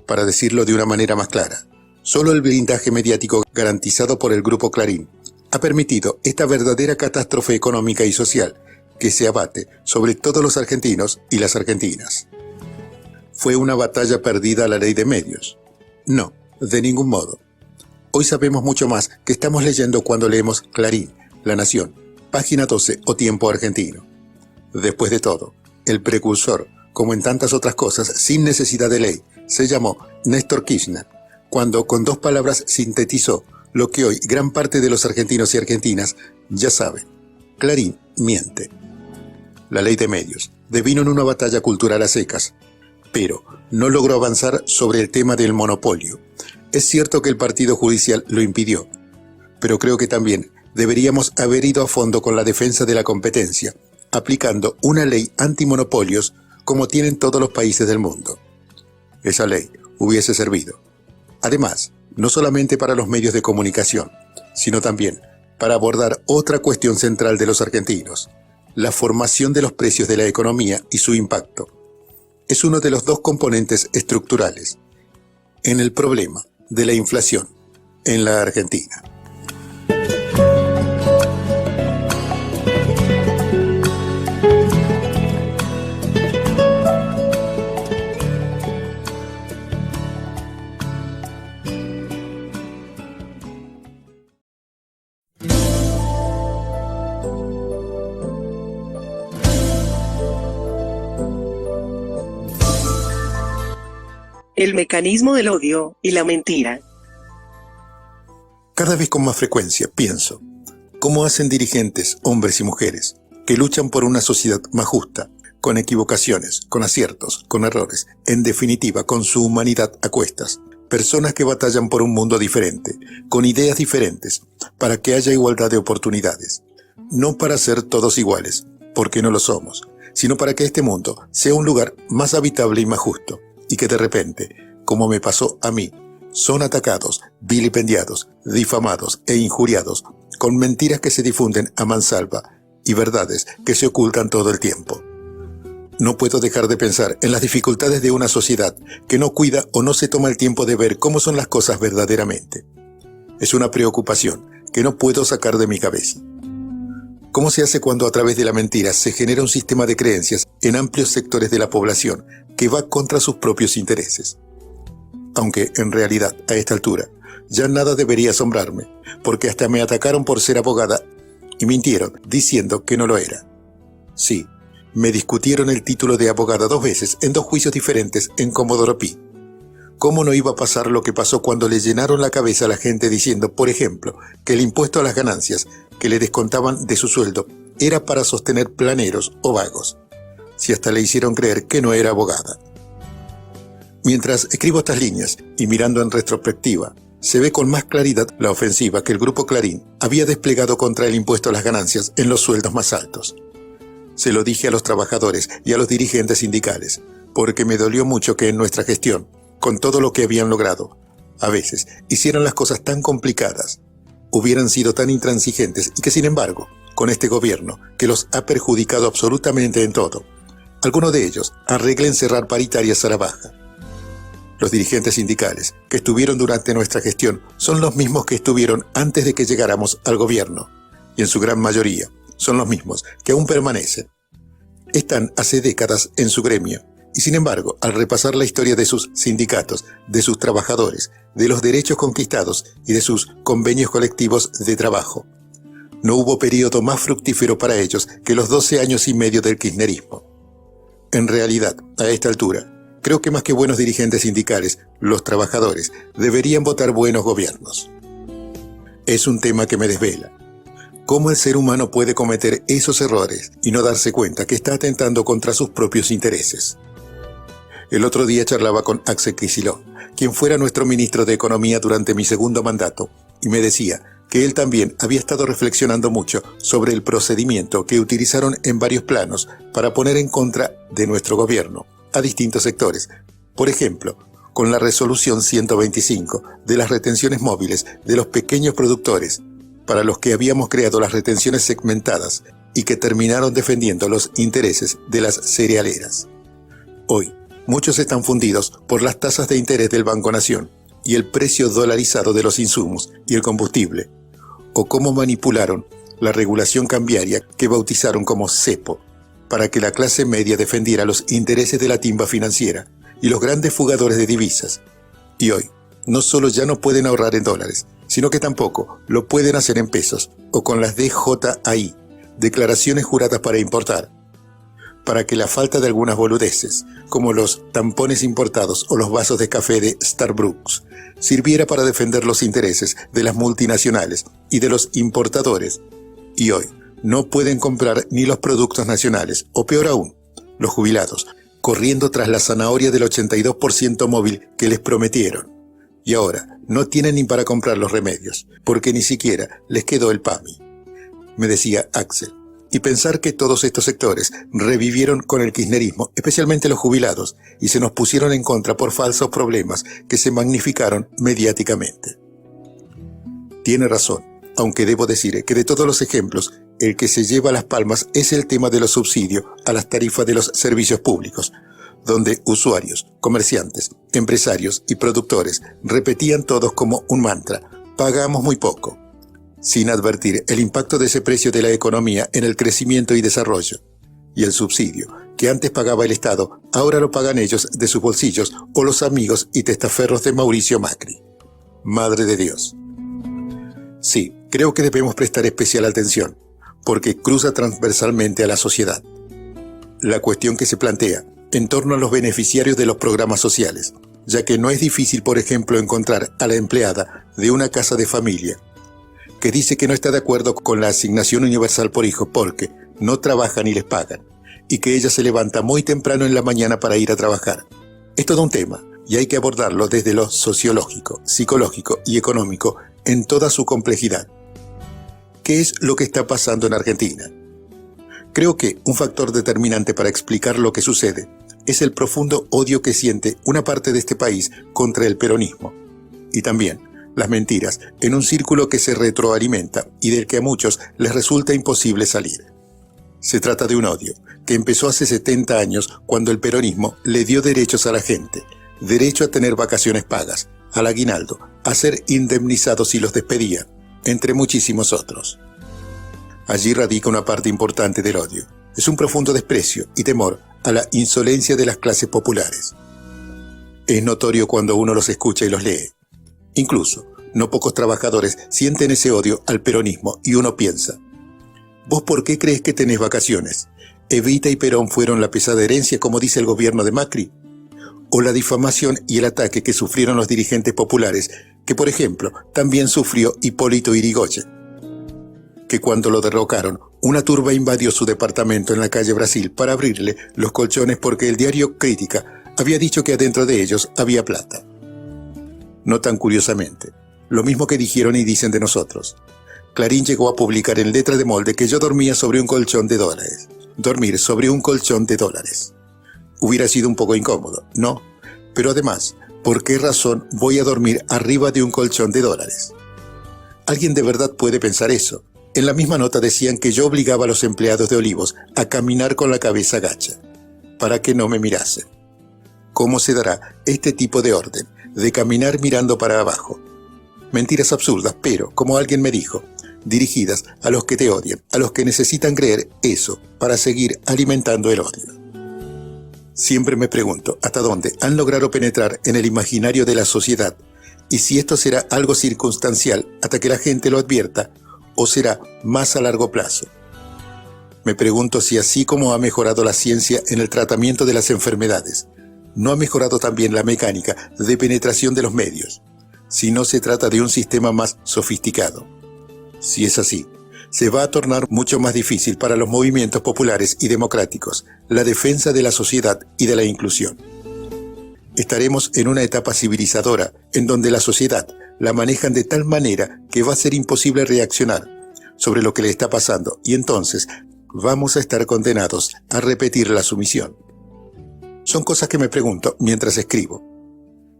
Para decirlo de una manera más clara, solo el blindaje mediático garantizado por el Grupo Clarín ha permitido esta verdadera catástrofe económica y social que se abate sobre todos los argentinos y las argentinas. ¿Fue una batalla perdida la ley de medios? No, de ningún modo. Hoy sabemos mucho más que estamos leyendo cuando leemos Clarín, La Nación, Página 12 o Tiempo Argentino. Después de todo, el precursor, como en tantas otras cosas sin necesidad de ley, se llamó Néstor Kirchner, cuando con 2 palabras sintetizó lo que hoy gran parte de los argentinos y argentinas ya saben. Clarín miente. La ley de medios devino en una batalla cultural a secas, pero no logró avanzar sobre el tema del monopolio. Es cierto que el partido judicial lo impidió, pero creo que también deberíamos haber ido a fondo con la defensa de la competencia, aplicando una ley antimonopolios como tienen todos los países del mundo. Esa ley hubiese servido, además, no solamente para los medios de comunicación, sino también para abordar otra cuestión central de los argentinos, la formación de los precios de la economía y su impacto. Es uno de los 2 componentes estructurales en el problema de la inflación en la Argentina. El mecanismo del odio y la mentira. Cada vez con más frecuencia pienso, ¿cómo hacen dirigentes, hombres y mujeres, que luchan por una sociedad más justa, con equivocaciones, con aciertos, con errores, en definitiva con su humanidad a cuestas? Personas que batallan por un mundo diferente, con ideas diferentes, para que haya igualdad de oportunidades. No para ser todos iguales, porque no lo somos, sino para que este mundo sea un lugar más habitable y más justo. Y que de repente, como me pasó a mí, son atacados, vilipendiados, difamados e injuriados, con mentiras que se difunden a mansalva y verdades que se ocultan todo el tiempo. no puedo dejar de pensar en las dificultades de una sociedad que no cuida o no se toma el tiempo de ver cómo son las cosas verdaderamente. Es una preocupación que no puedo sacar de mi cabeza. ¿Cómo se hace cuando a través de la mentira se genera un sistema de creencias en amplios sectores de la población que va contra sus propios intereses? Aunque, en realidad, a esta altura, ya nada debería asombrarme, porque hasta me atacaron por ser abogada y mintieron diciendo que no lo era. Sí, me discutieron el título de abogada 2 veces en 2 juicios diferentes en Comodoro Pi. ¿Cómo no iba a pasar lo que pasó cuando le llenaron la cabeza a la gente diciendo, por ejemplo, que el impuesto a las ganancias que le descontaban de su sueldo era para sostener planeros o vagos? Si hasta le hicieron creer que no era abogada. Mientras escribo estas líneas y mirando en retrospectiva, se ve con más claridad la ofensiva que el Grupo Clarín había desplegado contra el impuesto a las ganancias en los sueldos más altos. Se lo dije a los trabajadores y a los dirigentes sindicales, porque me dolió mucho que en nuestra gestión, con todo lo que habían logrado, a veces hicieran las cosas tan complicadas, hubieran sido tan intransigentes y que sin embargo, con este gobierno que los ha perjudicado absolutamente en todo, algunos de ellos arreglen cerrar paritarias a la baja. Los dirigentes sindicales que estuvieron durante nuestra gestión son los mismos que estuvieron antes de que llegáramos al gobierno, y en su gran mayoría son los mismos que aún permanecen. Están hace décadas en su gremio, y sin embargo, al repasar la historia de sus sindicatos, de sus trabajadores, de los derechos conquistados y de sus convenios colectivos de trabajo, no hubo periodo más fructífero para ellos que los 12 años y medio del kirchnerismo. En realidad, a esta altura, creo que más que buenos dirigentes sindicales, los trabajadores deberían votar buenos gobiernos. Es un tema que me desvela. ¿Cómo el ser humano puede cometer esos errores y no darse cuenta que está atentando contra sus propios intereses? El otro día charlaba con Axel Kicillof, quien fuera nuestro ministro de Economía durante mi segundo mandato, y me decía que él también había estado reflexionando mucho sobre el procedimiento que utilizaron en varios planos para poner en contra de nuestro gobierno a distintos sectores. Por ejemplo, con la resolución 125 de las retenciones móviles de los pequeños productores, para los que habíamos creado las retenciones segmentadas y que terminaron defendiendo los intereses de las cerealeras. Hoy, muchos están fundidos por las tasas de interés del Banco Nación y el precio dolarizado de los insumos y el combustible, o cómo manipularon la regulación cambiaria que bautizaron como cepo, para que la clase media defendiera los intereses de la timba financiera y los grandes fugadores de divisas. Y hoy, no solo ya no pueden ahorrar en dólares, sino que tampoco lo pueden hacer en pesos o con las DJI, declaraciones juradas para importar, para que la falta de algunas boludeces, como los tampones importados o los vasos de café de Starbucks, sirviera para defender los intereses de las multinacionales y de los importadores. Y hoy no pueden comprar ni los productos nacionales, o peor aún, los jubilados, corriendo tras la zanahoria del 82% móvil que les prometieron. Y ahora no tienen ni para comprar los remedios, porque ni siquiera les quedó el PAMI. Me decía Axel. Y pensar que todos estos sectores revivieron con el kirchnerismo, especialmente los jubilados, y se nos pusieron en contra por falsos problemas que se magnificaron mediáticamente. Tiene razón, aunque debo decir que de todos los ejemplos, el que se lleva las palmas es el tema de los subsidios a las tarifas de los servicios públicos, donde usuarios, comerciantes, empresarios y productores repetían todos como un mantra: pagamos muy poco, sin advertir el impacto de ese precio de la economía en el crecimiento y desarrollo. Y el subsidio, que antes pagaba el Estado, ahora lo pagan ellos de sus bolsillos o los amigos y testaferros de Mauricio Macri. Madre de Dios. Sí, creo que debemos prestar especial atención, porque cruza transversalmente a la sociedad. La cuestión que se plantea en torno a los beneficiarios de los programas sociales, ya que no es difícil, por ejemplo, encontrar a la empleada de una casa de familia que dice que no está de acuerdo con la asignación universal por hijo porque no trabajan y les pagan, y que ella se levanta muy temprano en la mañana para ir a trabajar. Es todo un tema, y hay que abordarlo desde lo sociológico, psicológico y económico en toda su complejidad. ¿Qué es lo que está pasando en Argentina? Creo que un factor determinante para explicar lo que sucede es el profundo odio que siente una parte de este país contra el peronismo, y también las mentiras en un círculo que se retroalimenta y del que a muchos les resulta imposible salir. Se trata de un odio que empezó hace 70 años cuando el peronismo le dio derechos a la gente, derecho a tener vacaciones pagas, al aguinaldo, a ser indemnizados si los despedían, entre muchísimos otros. Allí radica una parte importante del odio. Es un profundo desprecio y temor a la insolencia de las clases populares. Es notorio cuando uno los escucha y los lee. Incluso, no pocos trabajadores sienten ese odio al peronismo y uno piensa: ¿vos por qué crees que tenés vacaciones? ¿Evita y Perón fueron la pesada herencia, como dice el gobierno de Macri? ¿O la difamación y el ataque que sufrieron los dirigentes populares, que por ejemplo también sufrió Hipólito Yrigoyen, que cuando lo derrocaron, una turba invadió su departamento en la calle Brasil para abrirle los colchones porque el diario Crítica había dicho que adentro de ellos había plata? No tan curiosamente, lo mismo que dijeron y dicen de nosotros. Clarín llegó a publicar en letra de molde que yo dormía sobre un colchón de dólares. Dormir sobre un colchón de dólares. Hubiera sido un poco incómodo, ¿no? Pero además, ¿por qué razón voy a dormir arriba de un colchón de dólares? ¿Alguien de verdad puede pensar eso? En la misma nota decían que yo obligaba a los empleados de Olivos a caminar con la cabeza gacha, para que no me mirasen. ¿Cómo se dará este tipo de orden, de caminar mirando para abajo? Mentiras absurdas, pero, como alguien me dijo, dirigidas a los que te odian, a los que necesitan creer eso para seguir alimentando el odio. Siempre me pregunto hasta dónde han logrado penetrar en el imaginario de la sociedad y si esto será algo circunstancial hasta que la gente lo advierta o será más a largo plazo. Me pregunto si así como ha mejorado la ciencia en el tratamiento de las enfermedades, no ha mejorado también la mecánica de penetración de los medios, si no se trata de un sistema más sofisticado. Si es así, se va a tornar mucho más difícil para los movimientos populares y democráticos la defensa de la sociedad y de la inclusión. Estaremos en una etapa civilizadora en donde la sociedad la manejan de tal manera que va a ser imposible reaccionar sobre lo que le está pasando y entonces vamos a estar condenados a repetir la sumisión. Son cosas que me pregunto mientras escribo.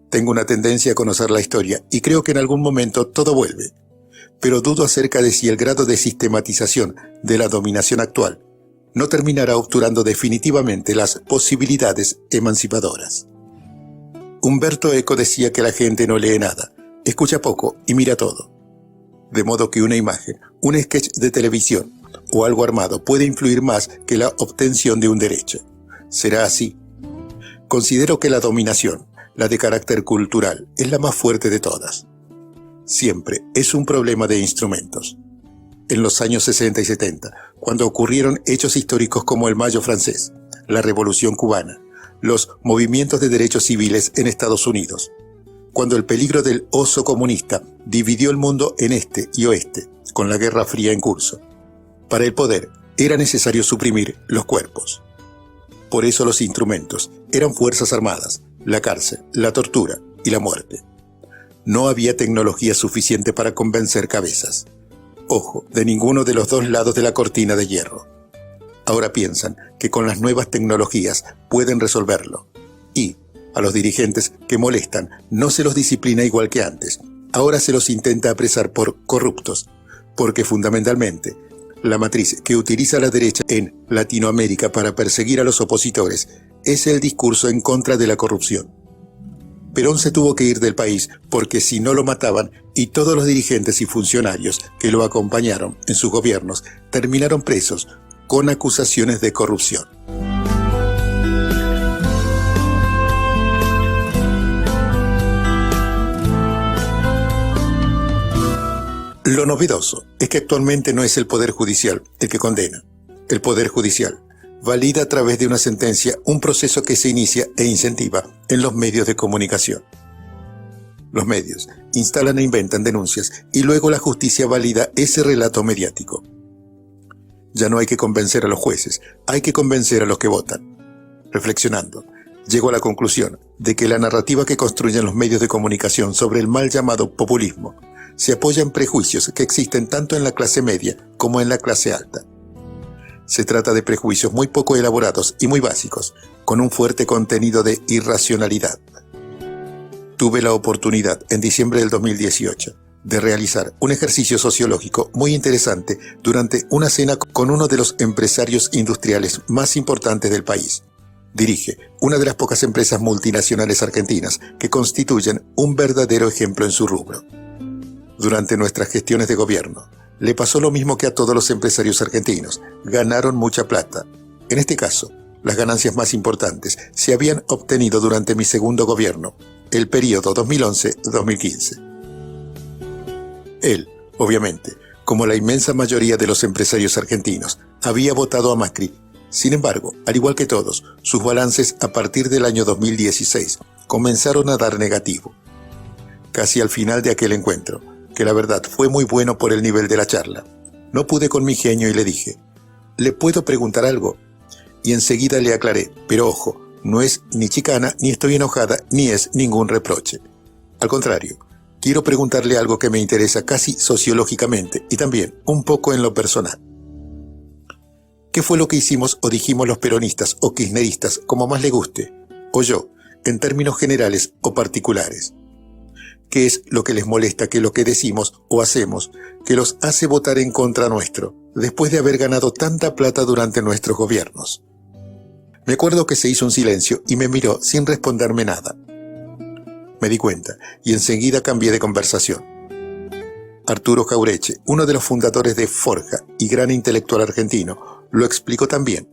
Tengo una tendencia a conocer la historia y creo que en algún momento todo vuelve. Pero dudo acerca de si el grado de sistematización de la dominación actual no terminará obturando definitivamente las posibilidades emancipadoras. Humberto Eco decía que la gente no lee nada, escucha poco y mira todo. De modo que una imagen, un sketch de televisión o algo armado puede influir más que la obtención de un derecho. ¿Será así? Considero que la dominación, la de carácter cultural, es la más fuerte de todas. Siempre es un problema de instrumentos. En los años 60 y 70, cuando ocurrieron hechos históricos como el Mayo francés, la Revolución cubana, los movimientos de derechos civiles en Estados Unidos, cuando el peligro del oso comunista dividió el mundo en este y oeste, con la Guerra Fría en curso. Para el poder era necesario suprimir los cuerpos. Por eso los instrumentos eran fuerzas armadas, la cárcel, la tortura y la muerte. No había tecnología suficiente para convencer cabezas. Ojo, de ninguno de los dos lados de la cortina de hierro. Ahora piensan que con las nuevas tecnologías pueden resolverlo. Y a los dirigentes que molestan no se los disciplina igual que antes. Ahora se los intenta apresar por corruptos, porque fundamentalmente la matriz que utiliza la derecha en Latinoamérica para perseguir a los opositores es el discurso en contra de la corrupción. Perón se tuvo que ir del país porque si no lo mataban y todos los dirigentes y funcionarios que lo acompañaron en sus gobiernos terminaron presos con acusaciones de corrupción. Lo novedoso es que actualmente no es el Poder Judicial el que condena. El Poder Judicial valida a través de una sentencia un proceso que se inicia e incentiva en los medios de comunicación. Los medios instalan e inventan denuncias y luego la justicia valida ese relato mediático. Ya no hay que convencer a los jueces, hay que convencer a los que votan. Reflexionando, llego a la conclusión de que la narrativa que construyen los medios de comunicación sobre el mal llamado populismo se apoya en prejuicios que existen tanto en la clase media como en la clase alta. Se trata de prejuicios muy poco elaborados y muy básicos, con un fuerte contenido de irracionalidad. Tuve la oportunidad, en diciembre del 2018, de realizar un ejercicio sociológico muy interesante durante una cena con uno de los empresarios industriales más importantes del país. Dirige una de las pocas empresas multinacionales argentinas que constituyen un verdadero ejemplo en su rubro. Durante nuestras gestiones de gobierno, le pasó lo mismo que a todos los empresarios argentinos. Ganaron mucha plata. En este caso, las ganancias más importantes se habían obtenido durante mi segundo gobierno, el periodo 2011-2015. Él, obviamente, como la inmensa mayoría de los empresarios argentinos, había votado a Macri. Sin embargo, al igual que todos, sus balances a partir del año 2016 comenzaron a dar negativo. Casi al final de aquel encuentro, que la verdad fue muy bueno por el nivel de la charla, no pude con mi genio y le dije, ¿le puedo preguntar algo? Y enseguida le aclaré, pero ojo, no es ni chicana, ni estoy enojada, ni es ningún reproche. Al contrario, quiero preguntarle algo que me interesa casi sociológicamente y también un poco en lo personal. ¿Qué fue lo que hicimos o dijimos los peronistas o kirchneristas, como más le guste, o yo, en términos generales o particulares? ¿Qué es lo que les molesta que lo que decimos o hacemos que los hace votar en contra nuestro, después de haber ganado tanta plata durante nuestros gobiernos? Me acuerdo que se hizo un silencio y me miró sin responderme nada. Me di cuenta y enseguida cambié de conversación. Arturo Jaureche, uno de los fundadores de Forja y gran intelectual argentino, lo explicó también.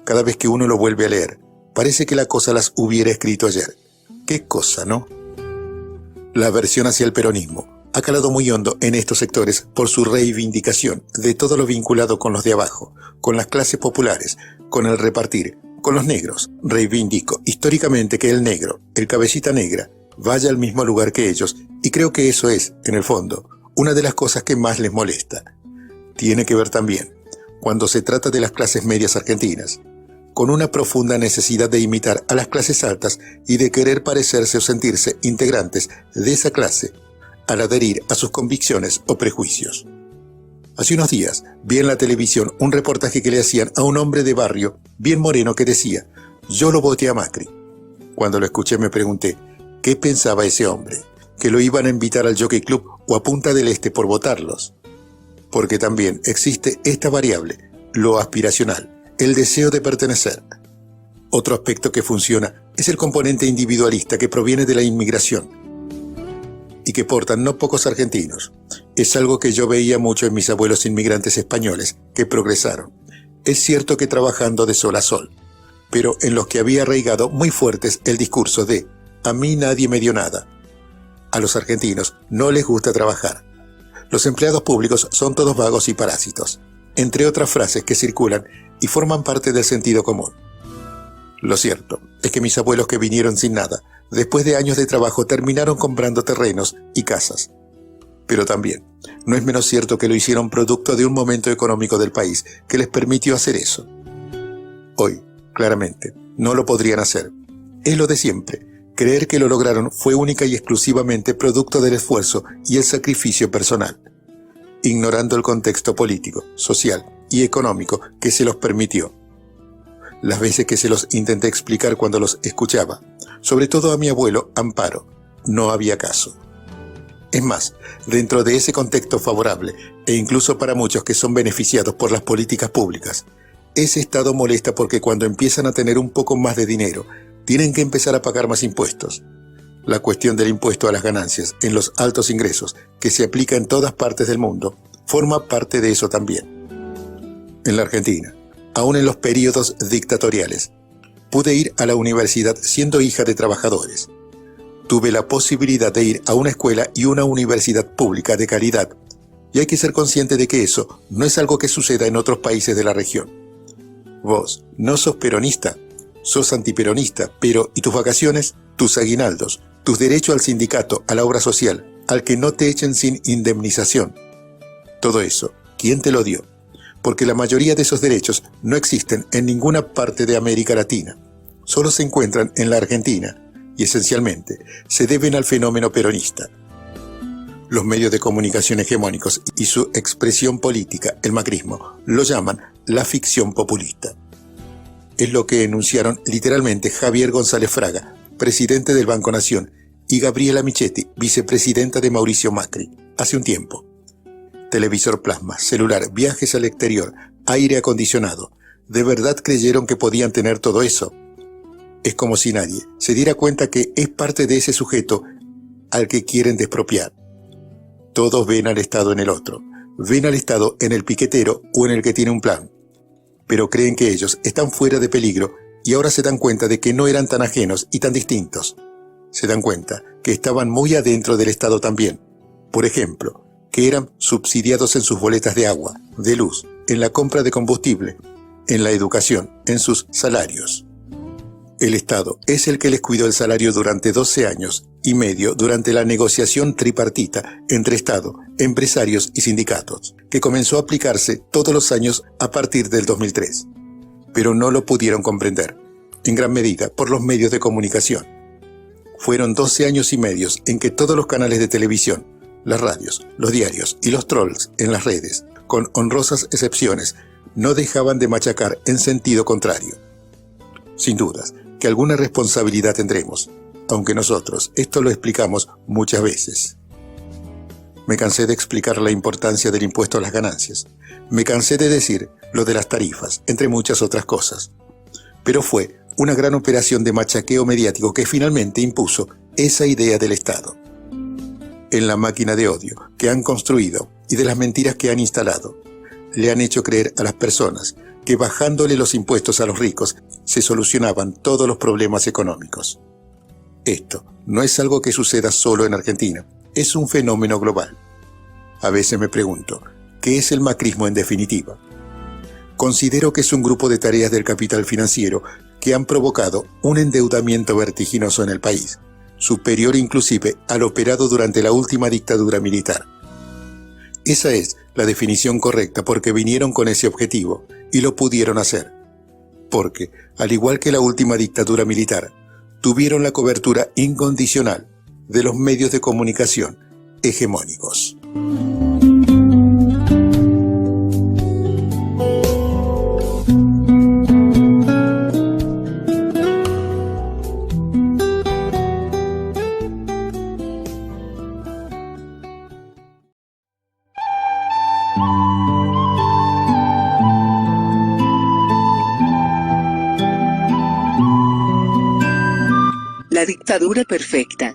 Cada vez que uno lo vuelve a leer, parece que la cosa las hubiera escrito ayer. ¿Qué cosa, no? La aversión hacia el peronismo ha calado muy hondo en estos sectores por su reivindicación de todo lo vinculado con los de abajo, con las clases populares, con el repartir, con los negros. Reivindico históricamente que el negro, el cabecita negra, vaya al mismo lugar que ellos, y creo que eso es, en el fondo, una de las cosas que más les molesta. Tiene que ver también, cuando se trata de las clases medias argentinas, con una profunda necesidad de imitar a las clases altas y de querer parecerse o sentirse integrantes de esa clase, al adherir a sus convicciones o prejuicios. Hace unos días vi en la televisión un reportaje que le hacían a un hombre de barrio bien moreno que decía, yo lo voté a Macri. Cuando lo escuché me pregunté, ¿qué pensaba ese hombre? ¿Que lo iban a invitar al Jockey Club o a Punta del Este por votarlos? Porque también existe esta variable, lo aspiracional, el deseo de pertenecer. Otro aspecto que funciona es el componente individualista que proviene de la inmigración y que portan no pocos argentinos. Es algo que yo veía mucho en mis abuelos inmigrantes españoles que progresaron. Es cierto que trabajando de sol a sol, pero en los que había arraigado muy fuertes el discurso de a mí nadie me dio nada. A los argentinos no les gusta trabajar. Los empleados públicos son todos vagos y parásitos, entre otras frases que circulan y forman parte del sentido común. Lo cierto es que mis abuelos que vinieron sin nada, después de años de trabajo terminaron comprando terrenos y casas. Pero también, no es menos cierto que lo hicieron producto de un momento económico del país que les permitió hacer eso. Hoy, claramente, no lo podrían hacer. Es lo de siempre. Creer que lo lograron fue única y exclusivamente producto del esfuerzo y el sacrificio personal, ignorando el contexto político, social y económico que se los permitió. Las veces que se los intenté explicar cuando los escuchaba, sobre todo a mi abuelo Amparo, no había caso. Es más, dentro de ese contexto favorable, e incluso para muchos que son beneficiados por las políticas públicas, ese Estado molesta porque cuando empiezan a tener un poco más de dinero, tienen que empezar a pagar más impuestos. La cuestión del impuesto a las ganancias en los altos ingresos, que se aplica en todas partes del mundo, forma parte de eso también. En la Argentina, aún en los periodos dictatoriales, pude ir a la universidad siendo hija de trabajadores. Tuve la posibilidad de ir a una escuela y una universidad pública de calidad, y hay que ser consciente de que eso no es algo que suceda en otros países de la región. Vos no sos peronista, sos antiperonista, pero ¿y tus vacaciones? Tus aguinaldos, tus derechos al sindicato, a la obra social, al que no te echen sin indemnización. Todo eso, ¿quién te lo dio? Porque la mayoría de esos derechos no existen en ninguna parte de América Latina. Solo se encuentran en la Argentina y esencialmente se deben al fenómeno peronista. Los medios de comunicación hegemónicos y su expresión política, el macrismo, lo llaman la ficción populista. Es lo que enunciaron literalmente Javier González Fraga, presidente del Banco Nación, y Gabriela Michetti, vicepresidenta de Mauricio Macri, hace un tiempo. Televisor plasma, celular, viajes al exterior, aire acondicionado. ¿De verdad creyeron que podían tener todo eso? Es como si nadie se diera cuenta que es parte de ese sujeto al que quieren despropiar. Todos ven al Estado en el otro. Ven al Estado en el piquetero o en el que tiene un plan. Pero creen que ellos están fuera de peligro y ahora se dan cuenta de que no eran tan ajenos y tan distintos. Se dan cuenta que estaban muy adentro del Estado también. Por ejemplo, que eran subsidiados en sus boletas de agua, de luz, en la compra de combustible, en la educación, en sus salarios. El Estado es el que les cuidó el salario durante 12 años y medio durante la negociación tripartita entre Estado, empresarios y sindicatos, que comenzó a aplicarse todos los años a partir del 2003. Pero no lo pudieron comprender, en gran medida por los medios de comunicación. Fueron 12 años y medio en que todos los canales de televisión, las radios, los diarios y los trolls en las redes, con honrosas excepciones, no dejaban de machacar en sentido contrario. Sin dudas, que alguna responsabilidad tendremos, aunque nosotros esto lo explicamos muchas veces. Me cansé de explicar la importancia del impuesto a las ganancias. Me cansé de decir lo de las tarifas, entre muchas otras cosas. Pero fue una gran operación de machaqueo mediático que finalmente impuso esa idea del Estado. En la máquina de odio que han construido y de las mentiras que han instalado, le han hecho creer a las personas que bajándole los impuestos a los ricos se solucionaban todos los problemas económicos. Esto no es algo que suceda solo en Argentina, es un fenómeno global. A veces me pregunto, ¿qué es el macrismo en definitiva? Considero que es un grupo de tareas del capital financiero que han provocado un endeudamiento vertiginoso en el país, superior inclusive al operado durante la última dictadura militar. Esa es la definición correcta porque vinieron con ese objetivo y lo pudieron hacer. Porque, al igual que la última dictadura militar, tuvieron la cobertura incondicional de los medios de comunicación hegemónicos. La dictadura perfecta.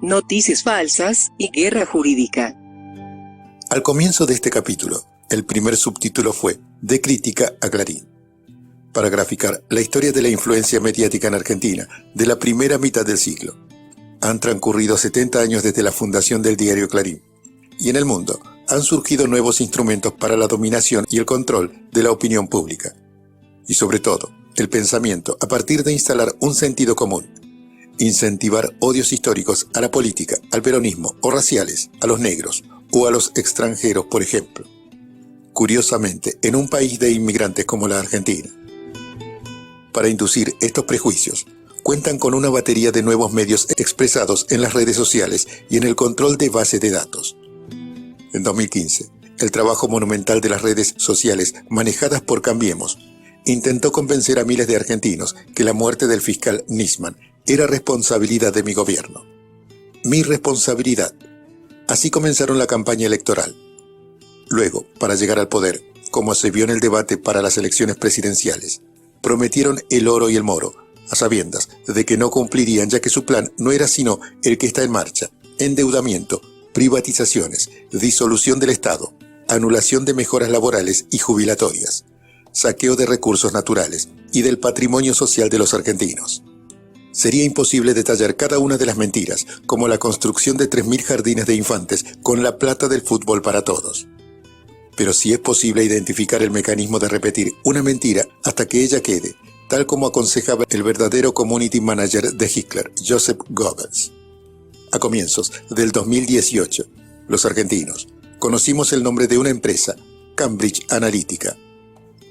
Noticias falsas y guerra jurídica. Al comienzo de este capítulo, el primer subtítulo fue De crítica a Clarín, para graficar la historia de la influencia mediática en Argentina de la primera mitad del siglo. Han transcurrido 70 años desde la fundación del diario Clarín, y en el mundo han surgido nuevos instrumentos para la dominación y el control de la opinión pública, y sobre todo, el pensamiento a partir de instalar un sentido común, incentivar odios históricos a la política, al peronismo o raciales, a los negros o a los extranjeros, por ejemplo. Curiosamente, en un país de inmigrantes como la Argentina. Para inducir estos prejuicios, cuentan con una batería de nuevos medios expresados en las redes sociales y en el control de bases de datos. En 2015, el trabajo monumental de las redes sociales manejadas por Cambiemos intentó convencer a miles de argentinos que la muerte del fiscal Nisman era responsabilidad de mi gobierno. Mi responsabilidad. Así comenzaron la campaña electoral. Luego, para llegar al poder, como se vio en el debate para las elecciones presidenciales, prometieron el oro y el moro, a sabiendas de que no cumplirían ya que su plan no era sino el que está en marcha: endeudamiento, privatizaciones, disolución del Estado, anulación de mejoras laborales y jubilatorias, saqueo de recursos naturales y del patrimonio social de los argentinos. Sería imposible detallar cada una de las mentiras, como la construcción de 3.000 jardines de infantes con la plata del fútbol para todos. Pero sí es posible identificar el mecanismo de repetir una mentira hasta que ella quede, tal como aconsejaba el verdadero community manager de Hitler, Joseph Goebbels. A comienzos del 2018, los argentinos conocimos el nombre de una empresa, Cambridge Analytica.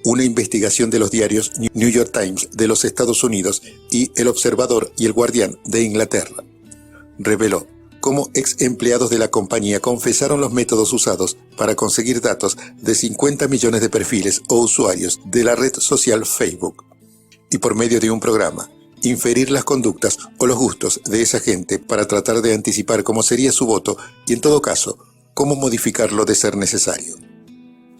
Una investigación de los diarios New York Times de los Estados Unidos y El Observador y El Guardián de Inglaterra reveló cómo ex empleados de la compañía confesaron los métodos usados para conseguir datos de 50 millones de perfiles o usuarios de la red social Facebook y por medio de un programa inferir las conductas o los gustos de esa gente para tratar de anticipar cómo sería su voto y en todo caso cómo modificarlo de ser necesario.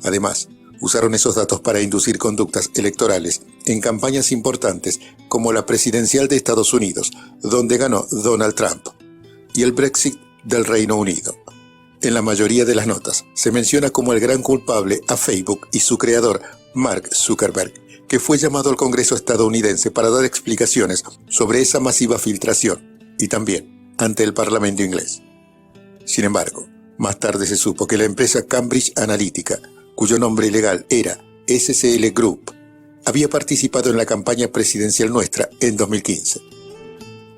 Además, usaron esos datos para inducir conductas electorales en campañas importantes como la presidencial de Estados Unidos, donde ganó Donald Trump, y el Brexit del Reino Unido. En la mayoría de las notas se menciona como el gran culpable a Facebook y su creador, Mark Zuckerberg, que fue llamado al Congreso estadounidense para dar explicaciones sobre esa masiva filtración y también ante el Parlamento inglés. Sin embargo, más tarde se supo que la empresa Cambridge Analytica, cuyo nombre legal era SCL Group, había participado en la campaña presidencial nuestra en 2015.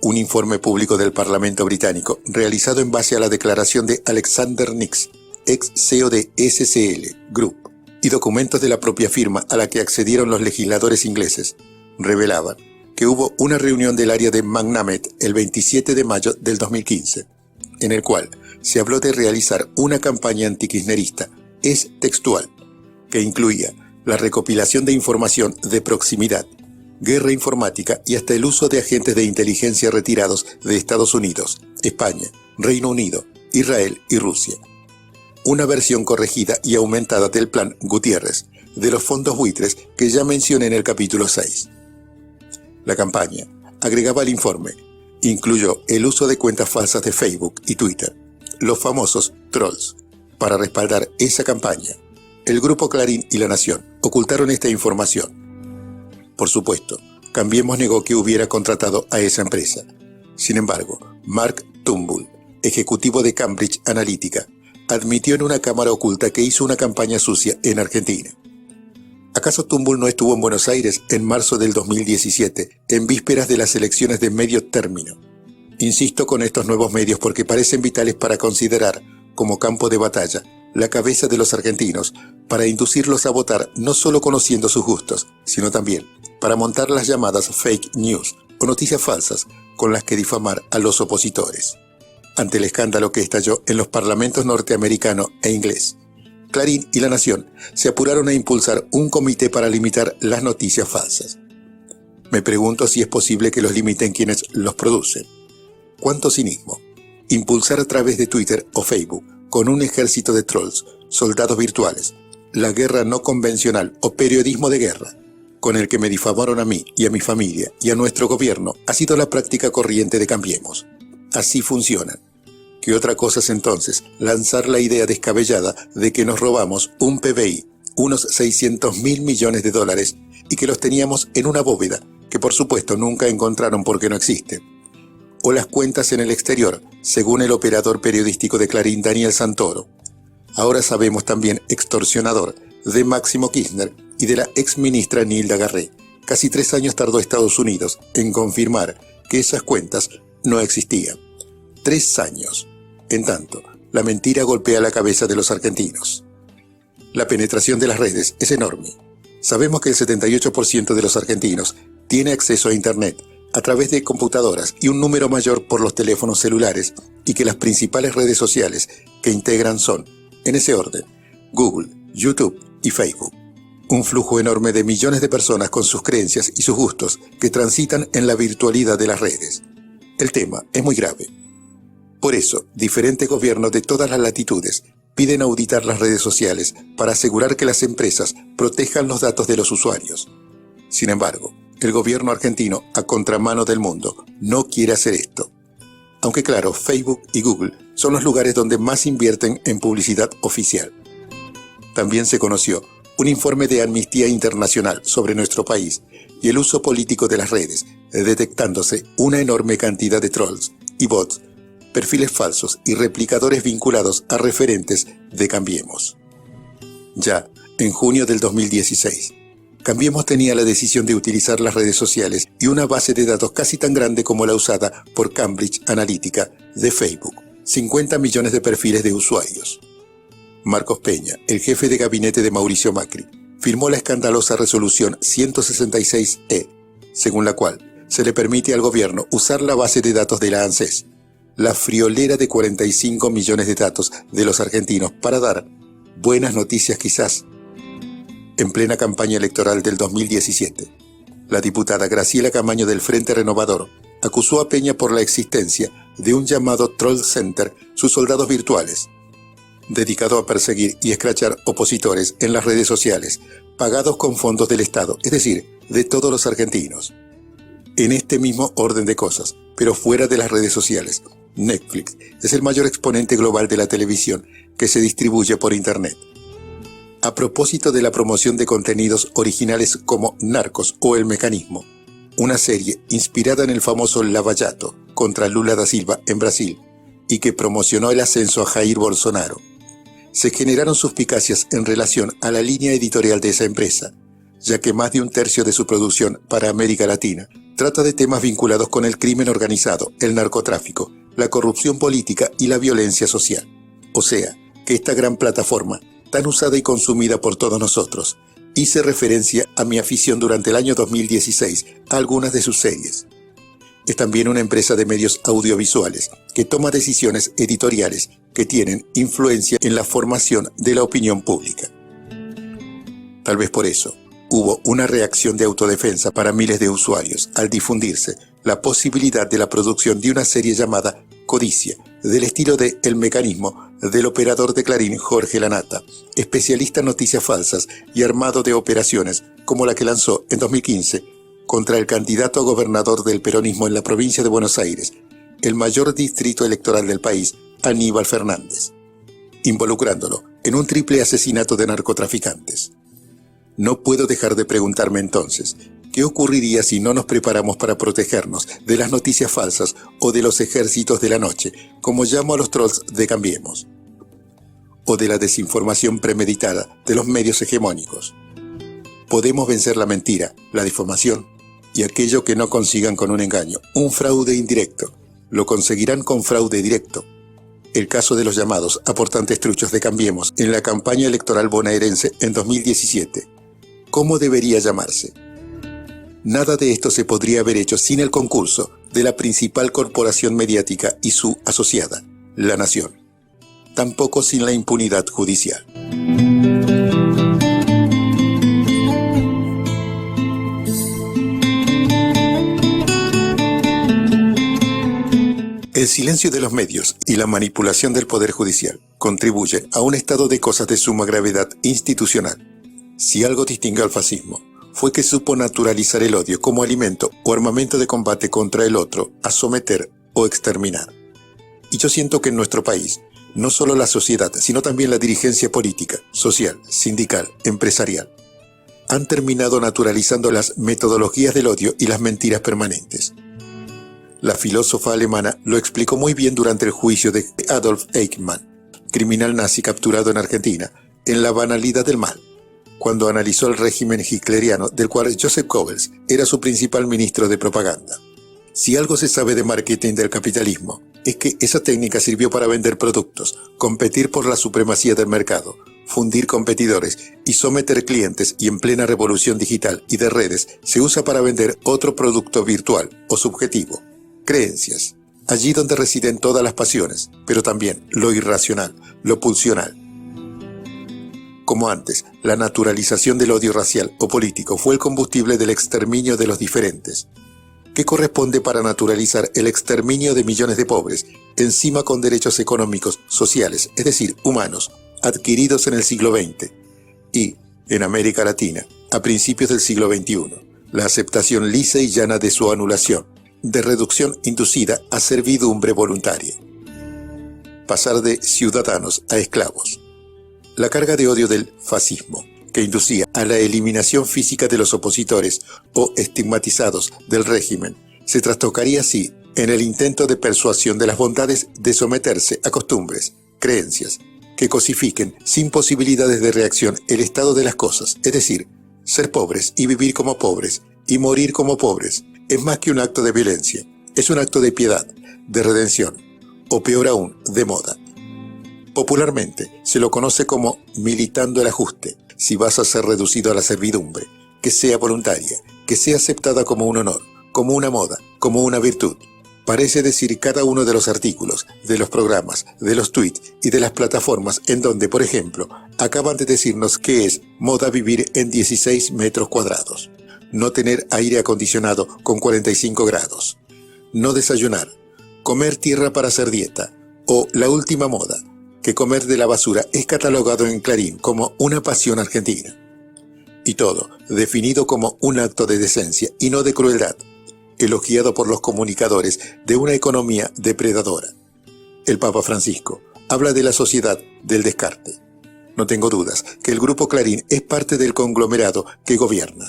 Un informe público del Parlamento británico, realizado en base a la declaración de Alexander Nix, ex CEO de SCL Group, y documentos de la propia firma a la que accedieron los legisladores ingleses, revelaban que hubo una reunión del área de Magnamet el 27 de mayo del 2015, en el cual se habló de realizar una campaña antikirchnerista, es textual, que incluía la recopilación de información de proximidad, guerra informática y hasta el uso de agentes de inteligencia retirados de Estados Unidos, España, Reino Unido, Israel y Rusia. Una versión corregida y aumentada del plan Gutiérrez, de los fondos buitres que ya mencioné en el capítulo 6. La campaña, agregaba al informe, incluyó el uso de cuentas falsas de Facebook y Twitter, los famosos trolls. Para respaldar esa campaña, el Grupo Clarín y La Nación ocultaron esta información. Por supuesto, Cambiemos negó que hubiera contratado a esa empresa. Sin embargo, Mark Turnbull, ejecutivo de Cambridge Analytica, admitió en una cámara oculta que hizo una campaña sucia en Argentina. ¿Acaso Turnbull no estuvo en Buenos Aires en marzo del 2017, en vísperas de las elecciones de medio término? Insisto con estos nuevos medios porque parecen vitales para considerar, como campo de batalla, la cabeza de los argentinos, para inducirlos a votar no solo conociendo sus gustos, sino también para montar las llamadas fake news o noticias falsas con las que difamar a los opositores. Ante el escándalo que estalló en los parlamentos norteamericano e inglés, Clarín y La Nación se apuraron a impulsar un comité para limitar las noticias falsas. Me pregunto si es posible que los limiten quienes los producen. ¿Cuánto cinismo? Impulsar a través de Twitter o Facebook, con un ejército de trolls, soldados virtuales, la guerra no convencional o periodismo de guerra, con el que me difamaron a mí y a mi familia y a nuestro gobierno, ha sido la práctica corriente de Cambiemos. Así funcionan. ¿Qué otra cosa es entonces lanzar la idea descabellada de que nos robamos un PBI, unos 600.000 millones de dólares, y que los teníamos en una bóveda, que por supuesto nunca encontraron porque no existe? O las cuentas en el exterior, según el operador periodístico de Clarín, Daniel Santoro. Ahora sabemos también extorsionador de Máximo Kirchner y de la exministra Nilda Garré. Casi 3 años tardó Estados Unidos en confirmar que esas cuentas no existían. 3 años. En tanto, la mentira golpea la cabeza de los argentinos. La penetración de las redes es enorme. Sabemos que el 78% de los argentinos tiene acceso a Internet a través de computadoras y un número mayor por los teléfonos celulares, y que las principales redes sociales que integran son, en ese orden, Google, YouTube y Facebook. Un flujo enorme de millones de personas con sus creencias y sus gustos que transitan en la virtualidad de las redes. El tema es muy grave. Por eso, diferentes gobiernos de todas las latitudes piden auditar las redes sociales para asegurar que las empresas protejan los datos de los usuarios. Sin embargo, el gobierno argentino, a contramano del mundo, no quiere hacer esto. Aunque claro, Facebook y Google son los lugares donde más invierten en publicidad oficial. También se conoció un informe de Amnistía Internacional sobre nuestro país y el uso político de las redes, detectándose una enorme cantidad de trolls y bots, perfiles falsos y replicadores vinculados a referentes de Cambiemos. Ya en junio del 2016, Cambiemos tenía la decisión de utilizar las redes sociales y una base de datos casi tan grande como la usada por Cambridge Analytica de Facebook, 50 millones de perfiles de usuarios. Marcos Peña, el jefe de gabinete de Mauricio Macri, firmó la escandalosa resolución 166E, según la cual se le permite al gobierno usar la base de datos de la ANSES, la friolera de 45 millones de datos de los argentinos, para dar buenas noticias quizás. En plena campaña electoral del 2017, la diputada Graciela Camaño del Frente Renovador acusó a Peña por la existencia de un llamado Troll Center, sus soldados virtuales. dedicado a perseguir y escrachar opositores en las redes sociales, pagados con fondos del Estado, es decir, de todos los argentinos. En este mismo orden de cosas, pero fuera de las redes sociales, Netflix es el mayor exponente global de la televisión que se distribuye por Internet. A propósito de la promoción de contenidos originales como Narcos o El Mecanismo, una serie inspirada en el famoso Lava Jato contra Lula da Silva en Brasil y que promocionó el ascenso a Jair Bolsonaro, se generaron suspicacias en relación a la línea editorial de esa empresa, ya que más de un tercio de su producción para América Latina trata de temas vinculados con el crimen organizado, el narcotráfico, la corrupción política y la violencia social. O sea, que esta gran plataforma, tan usada y consumida por todos nosotros, hice referencia a mi afición durante el año 2016 a algunas de sus series. Es también una empresa de medios audiovisuales que toma decisiones editoriales que tienen influencia en la formación de la opinión pública. Tal vez por eso, hubo una reacción de autodefensa para miles de usuarios al difundirse la posibilidad de la producción de una serie llamada Codicia, del estilo de El Mecanismo, del operador de Clarín Jorge Lanata, especialista en noticias falsas y armado de operaciones como la que lanzó en 2015 contra el candidato a gobernador del peronismo en la provincia de Buenos Aires, el mayor distrito electoral del país, Aníbal Fernández, involucrándolo en un triple asesinato de narcotraficantes. No puedo dejar de preguntarme entonces, ¿qué ocurriría si no nos preparamos para protegernos de las noticias falsas o de los ejércitos de la noche, como llamo a los trolls de Cambiemos? O de la desinformación premeditada de los medios hegemónicos. Podemos vencer la mentira, la difamación y aquello que no consigan con un engaño, un fraude indirecto. Lo conseguirán con fraude directo. El caso de los llamados aportantes truchos de Cambiemos en la campaña electoral bonaerense en 2017. ¿Cómo debería llamarse? Nada de esto se podría haber hecho sin el concurso de la principal corporación mediática y su asociada, La Nación. Tampoco sin la impunidad judicial. El silencio de los medios y la manipulación del Poder Judicial contribuyen a un estado de cosas de suma gravedad institucional. Si algo distingue al fascismo, fue que supo naturalizar el odio como alimento o armamento de combate contra el otro, a someter o exterminar. Y yo siento que en nuestro país, no solo la sociedad, sino también la dirigencia política, social, sindical, empresarial, han terminado naturalizando las metodologías del odio y las mentiras permanentes. La filósofa alemana lo explicó muy bien durante el juicio de Adolf Eichmann, criminal nazi capturado en Argentina, en La banalidad del mal, cuando analizó el régimen hitleriano del cual Joseph Goebbels era su principal ministro de propaganda. Si algo se sabe de marketing del capitalismo, es que esa técnica sirvió para vender productos, competir por la supremacía del mercado, fundir competidores y someter clientes, y en plena revolución digital y de redes se usa para vender otro producto virtual o subjetivo, creencias, allí donde residen todas las pasiones, pero también lo irracional, lo pulsional. Como antes, la naturalización del odio racial o político fue el combustible del exterminio de los diferentes. ¿Qué corresponde para naturalizar el exterminio de millones de pobres, encima con derechos económicos, sociales, es decir, humanos, adquiridos en el siglo XX? Y, en América Latina, a principios del siglo XXI, la aceptación lisa y llana de su anulación, de reducción inducida a servidumbre voluntaria. Pasar de ciudadanos a esclavos. La carga de odio del fascismo, que inducía a la eliminación física de los opositores o estigmatizados del régimen, se trastocaría así en el intento de persuasión de las bondades de someterse a costumbres, creencias, que cosifiquen sin posibilidades de reacción el estado de las cosas, es decir, ser pobres y vivir como pobres y morir como pobres, es más que un acto de violencia, es un acto de piedad, de redención, o peor aún, de moda. Popularmente se lo conoce como militando el ajuste, si vas a ser reducido a la servidumbre, que sea voluntaria, que sea aceptada como un honor, como una moda, como una virtud. Parece decir cada uno de los artículos, de los programas, de los tweets y de las plataformas en donde, por ejemplo, acaban de decirnos que es moda vivir en 16 metros cuadrados, no tener aire acondicionado con 45 grados, no desayunar, comer tierra para hacer dieta, o la última moda, que comer de la basura es catalogado en Clarín como una pasión argentina. Y todo definido como un acto de decencia y no de crueldad, elogiado por los comunicadores de una economía depredadora. El Papa Francisco habla de la sociedad del descarte. No tengo dudas que el Grupo Clarín es parte del conglomerado que gobierna.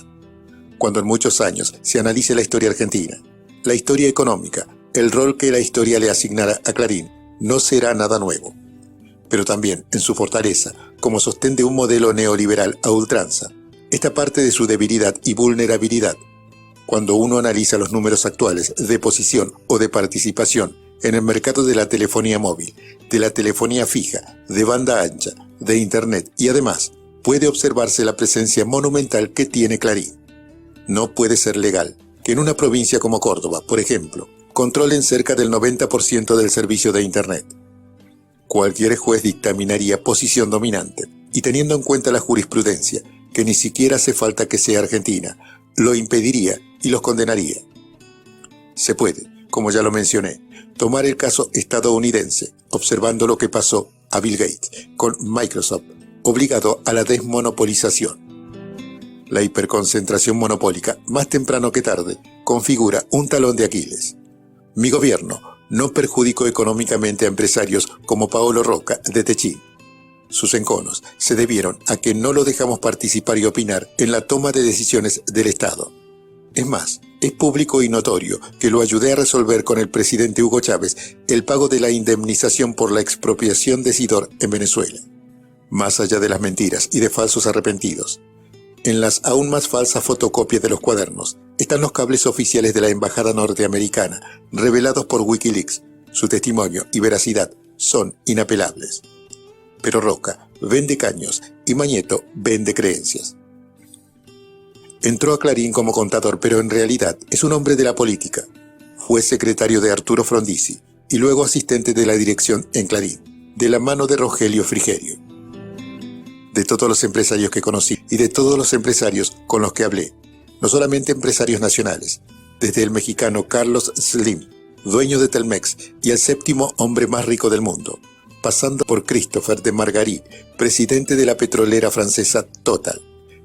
Cuando en muchos años se analice la historia argentina, la historia económica, el rol que la historia le asignará a Clarín no será nada nuevo. Pero también en su fortaleza, como sostén de un modelo neoliberal a ultranza, esta parte de su debilidad y vulnerabilidad. Cuando uno analiza los números actuales de posición o de participación en el mercado de la telefonía móvil, de la telefonía fija, de banda ancha, de internet y además puede observarse la presencia monumental que tiene Clarín. No puede ser legal que en una provincia como Córdoba, por ejemplo, controlen cerca del 90% del servicio de internet. Cualquier juez dictaminaría posición dominante y teniendo en cuenta la jurisprudencia, que ni siquiera hace falta que sea argentina, lo impediría y los condenaría. Se puede, como ya lo mencioné, tomar el caso estadounidense, observando lo que pasó a Bill Gates con Microsoft, obligado a la desmonopolización. La hiperconcentración monopólica, más temprano que tarde, configura un talón de Aquiles. Mi gobierno no perjudicó económicamente a empresarios como Paolo Rocca de Techín. Sus enconos se debieron a que no lo dejamos participar y opinar en la toma de decisiones del Estado. Es más, es público y notorio que lo ayudé a resolver con el presidente Hugo Chávez el pago de la indemnización por la expropiación de Sidor en Venezuela. Más allá de las mentiras y de falsos arrepentidos, en las aún más falsas fotocopias de los cuadernos están los cables oficiales de la embajada norteamericana, revelados por Wikileaks. Su testimonio y veracidad son inapelables. Pero Rocca vende caños y Mañeto vende creencias. Entró a Clarín como contador, pero en realidad es un hombre de la política. Fue secretario de Arturo Frondizi y luego asistente de la dirección en Clarín, de la mano de Rogelio Frigerio. De todos los empresarios que conocí y de todos los empresarios con los que hablé, no solamente empresarios nacionales, desde el mexicano Carlos Slim, dueño de Telmex y el séptimo hombre más rico del mundo, pasando por Christopher de Margarit, presidente de la petrolera francesa Total,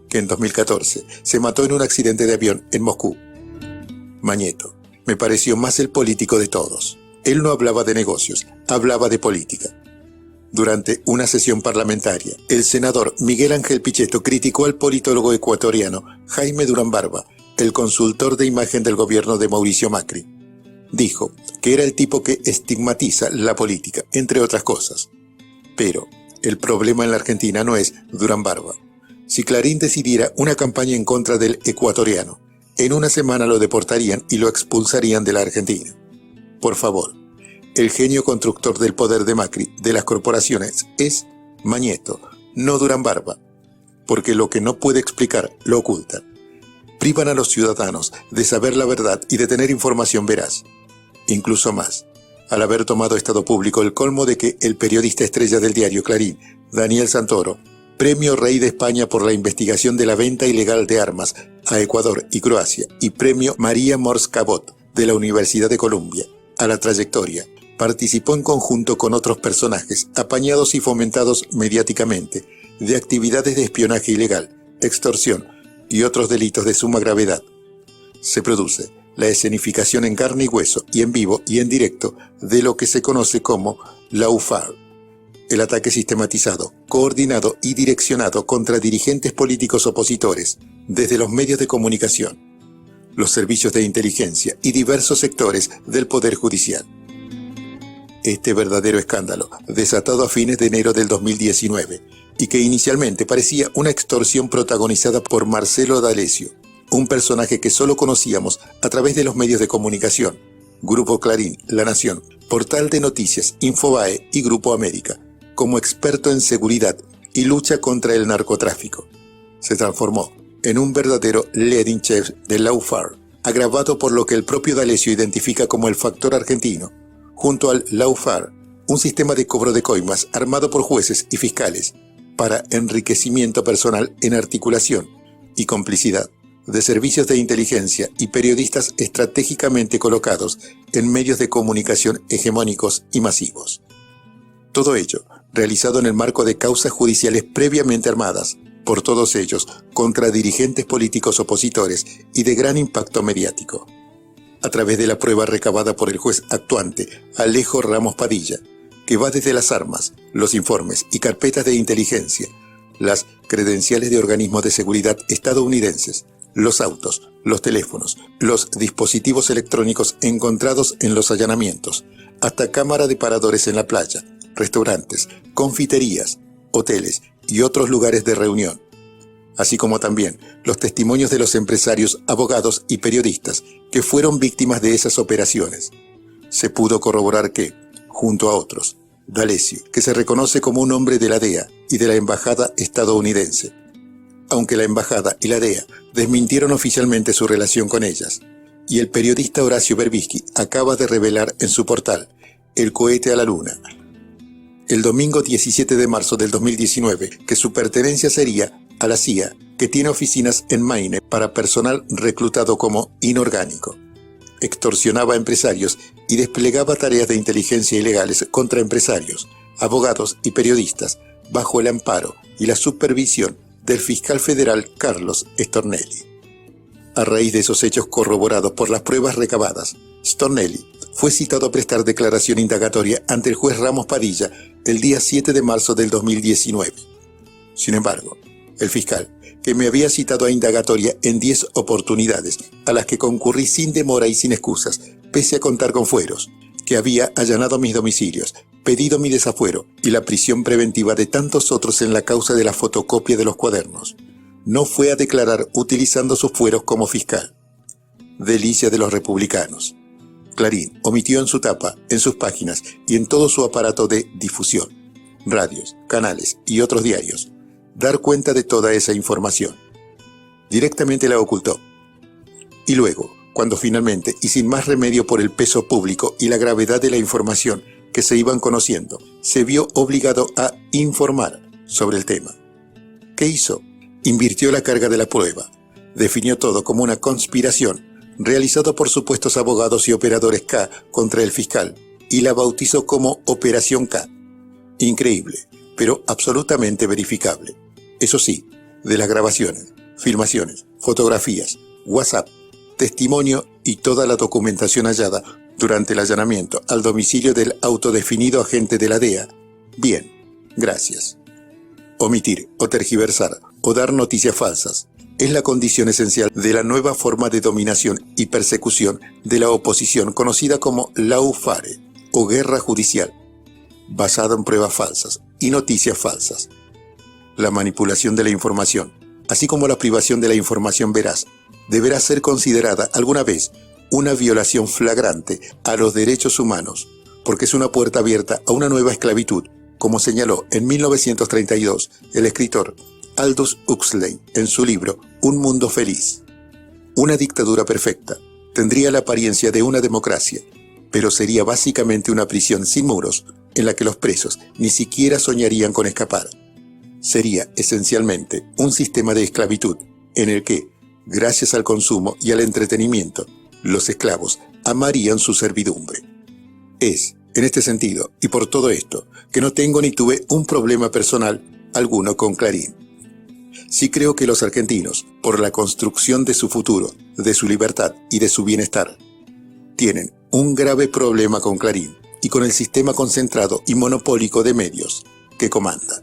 que en 2014 se mató en un accidente de avión en Moscú. Mañeto me pareció más el político de todos. Él no hablaba de negocios, hablaba de política. Durante una sesión parlamentaria, el senador Miguel Ángel Pichetto criticó al politólogo ecuatoriano Jaime Durán Barba, el consultor de imagen del gobierno de Mauricio Macri. Dijo que era el tipo que estigmatiza la política, entre otras cosas. Pero el problema en la Argentina no es Durán Barba. Si Clarín decidiera una campaña en contra del ecuatoriano, en una semana lo deportarían y lo expulsarían de la Argentina. Por favor, el genio constructor del poder de Macri, de las corporaciones, es Mañeto, no Durán Barba, porque lo que no puede explicar lo ocultan. Privan a los ciudadanos de saber la verdad y de tener información veraz. Incluso más, al haber tomado Estado Público el colmo de que el periodista estrella del diario Clarín, Daniel Santoro, Premio Rey de España por la investigación de la venta ilegal de armas a Ecuador y Croacia y Premio María Mors Cabot de la Universidad de Columbia a la trayectoria, participó en conjunto con otros personajes apañados y fomentados mediáticamente de actividades de espionaje ilegal, extorsión y otros delitos de suma gravedad. Se produce la escenificación en carne y hueso y en vivo y en directo de lo que se conoce como lawfare, el ataque sistematizado, coordinado y direccionado contra dirigentes políticos opositores desde los medios de comunicación, los servicios de inteligencia y diversos sectores del Poder Judicial. Este verdadero escándalo, desatado a fines de enero del 2019, y que inicialmente parecía una extorsión protagonizada por Marcelo D'Alessio, un personaje que solo conocíamos a través de los medios de comunicación, Grupo Clarín, La Nación, Portal de Noticias, Infobae y Grupo América, como experto en seguridad y lucha contra el narcotráfico. Se transformó en un verdadero leading chef del lawfare, agravado por lo que el propio D'Alessio identifica como el factor argentino, junto al lawfare, un sistema de cobro de coimas armado por jueces y fiscales para enriquecimiento personal en articulación y complicidad de servicios de inteligencia y periodistas estratégicamente colocados en medios de comunicación hegemónicos y masivos. Todo ello realizado en el marco de causas judiciales previamente armadas, por todos ellos, contra dirigentes políticos opositores y de gran impacto mediático. A través de la prueba recabada por el juez actuante Alejo Ramos Padilla, que va desde las armas, los informes y carpetas de inteligencia, las credenciales de organismos de seguridad estadounidenses, los autos, los teléfonos, los dispositivos electrónicos encontrados en los allanamientos, hasta cámara de paradores en la playa, restaurantes, confiterías, hoteles y otros lugares de reunión, así como también los testimonios de los empresarios, abogados y periodistas que fueron víctimas de esas operaciones. Se pudo corroborar que, junto a otros, D'Alessio, que se reconoce como un hombre de la DEA y de la embajada estadounidense, aunque la embajada y la DEA desmintieron oficialmente su relación con ellas, y el periodista Horacio Berbisky acaba de revelar en su portal El cohete a la luna, el domingo 17 de marzo del 2019, que su pertenencia sería a la CIA, que tiene oficinas en Maine para personal reclutado como inorgánico. Extorsionaba a empresarios y desplegaba tareas de inteligencia ilegales contra empresarios, abogados y periodistas, bajo el amparo y la supervisión del fiscal federal Carlos Stornelli. A raíz de esos hechos corroborados por las pruebas recabadas, Stornelli fue citado a prestar declaración indagatoria ante el juez Ramos Padilla el día 7 de marzo del 2019. Sin embargo, el fiscal, que me había citado a indagatoria en 10 oportunidades, a las que concurrí sin demora y sin excusas, pese a contar con fueros, que había allanado mis domicilios, pedido mi desafuero y la prisión preventiva de tantos otros en la causa de la fotocopia de los cuadernos, no fue a declarar utilizando sus fueros como fiscal. Delicia de los republicanos. Clarín omitió en su tapa, en sus páginas y en todo su aparato de difusión, radios, canales y otros diarios, dar cuenta de toda esa información. Directamente la ocultó. Y luego, cuando finalmente, y sin más remedio por el peso público y la gravedad de la información que se iban conociendo, se vio obligado a informar sobre el tema. ¿Qué hizo? Invirtió la carga de la prueba, definió todo como una conspiración realizado por supuestos abogados y operadores K contra el fiscal, y la bautizó como Operación K. Increíble, pero absolutamente verificable. Eso sí, de las grabaciones, filmaciones, fotografías, WhatsApp, testimonio y toda la documentación hallada durante el allanamiento al domicilio del autodefinido agente de la DEA, bien, gracias. Omitir o tergiversar o dar noticias falsas es la condición esencial de la nueva forma de dominación y persecución de la oposición conocida como lawfare o guerra judicial, basada en pruebas falsas y noticias falsas. La manipulación de la información, así como la privación de la información veraz, deberá ser considerada alguna vez una violación flagrante a los derechos humanos, porque es una puerta abierta a una nueva esclavitud, como señaló en 1932 el escritor Aldous Huxley en su libro Un mundo feliz. Una dictadura perfecta tendría la apariencia de una democracia, pero sería básicamente una prisión sin muros en la que los presos ni siquiera soñarían con escapar. Sería esencialmente un sistema de esclavitud en el que, gracias al consumo y al entretenimiento, los esclavos amarían su servidumbre. Es, en este sentido, y por todo esto, que no tengo ni tuve un problema personal alguno con Clarín. Sí creo que los argentinos, por la construcción de su futuro, de su libertad y de su bienestar, tienen un grave problema con Clarín y con el sistema concentrado y monopólico de medios que comanda.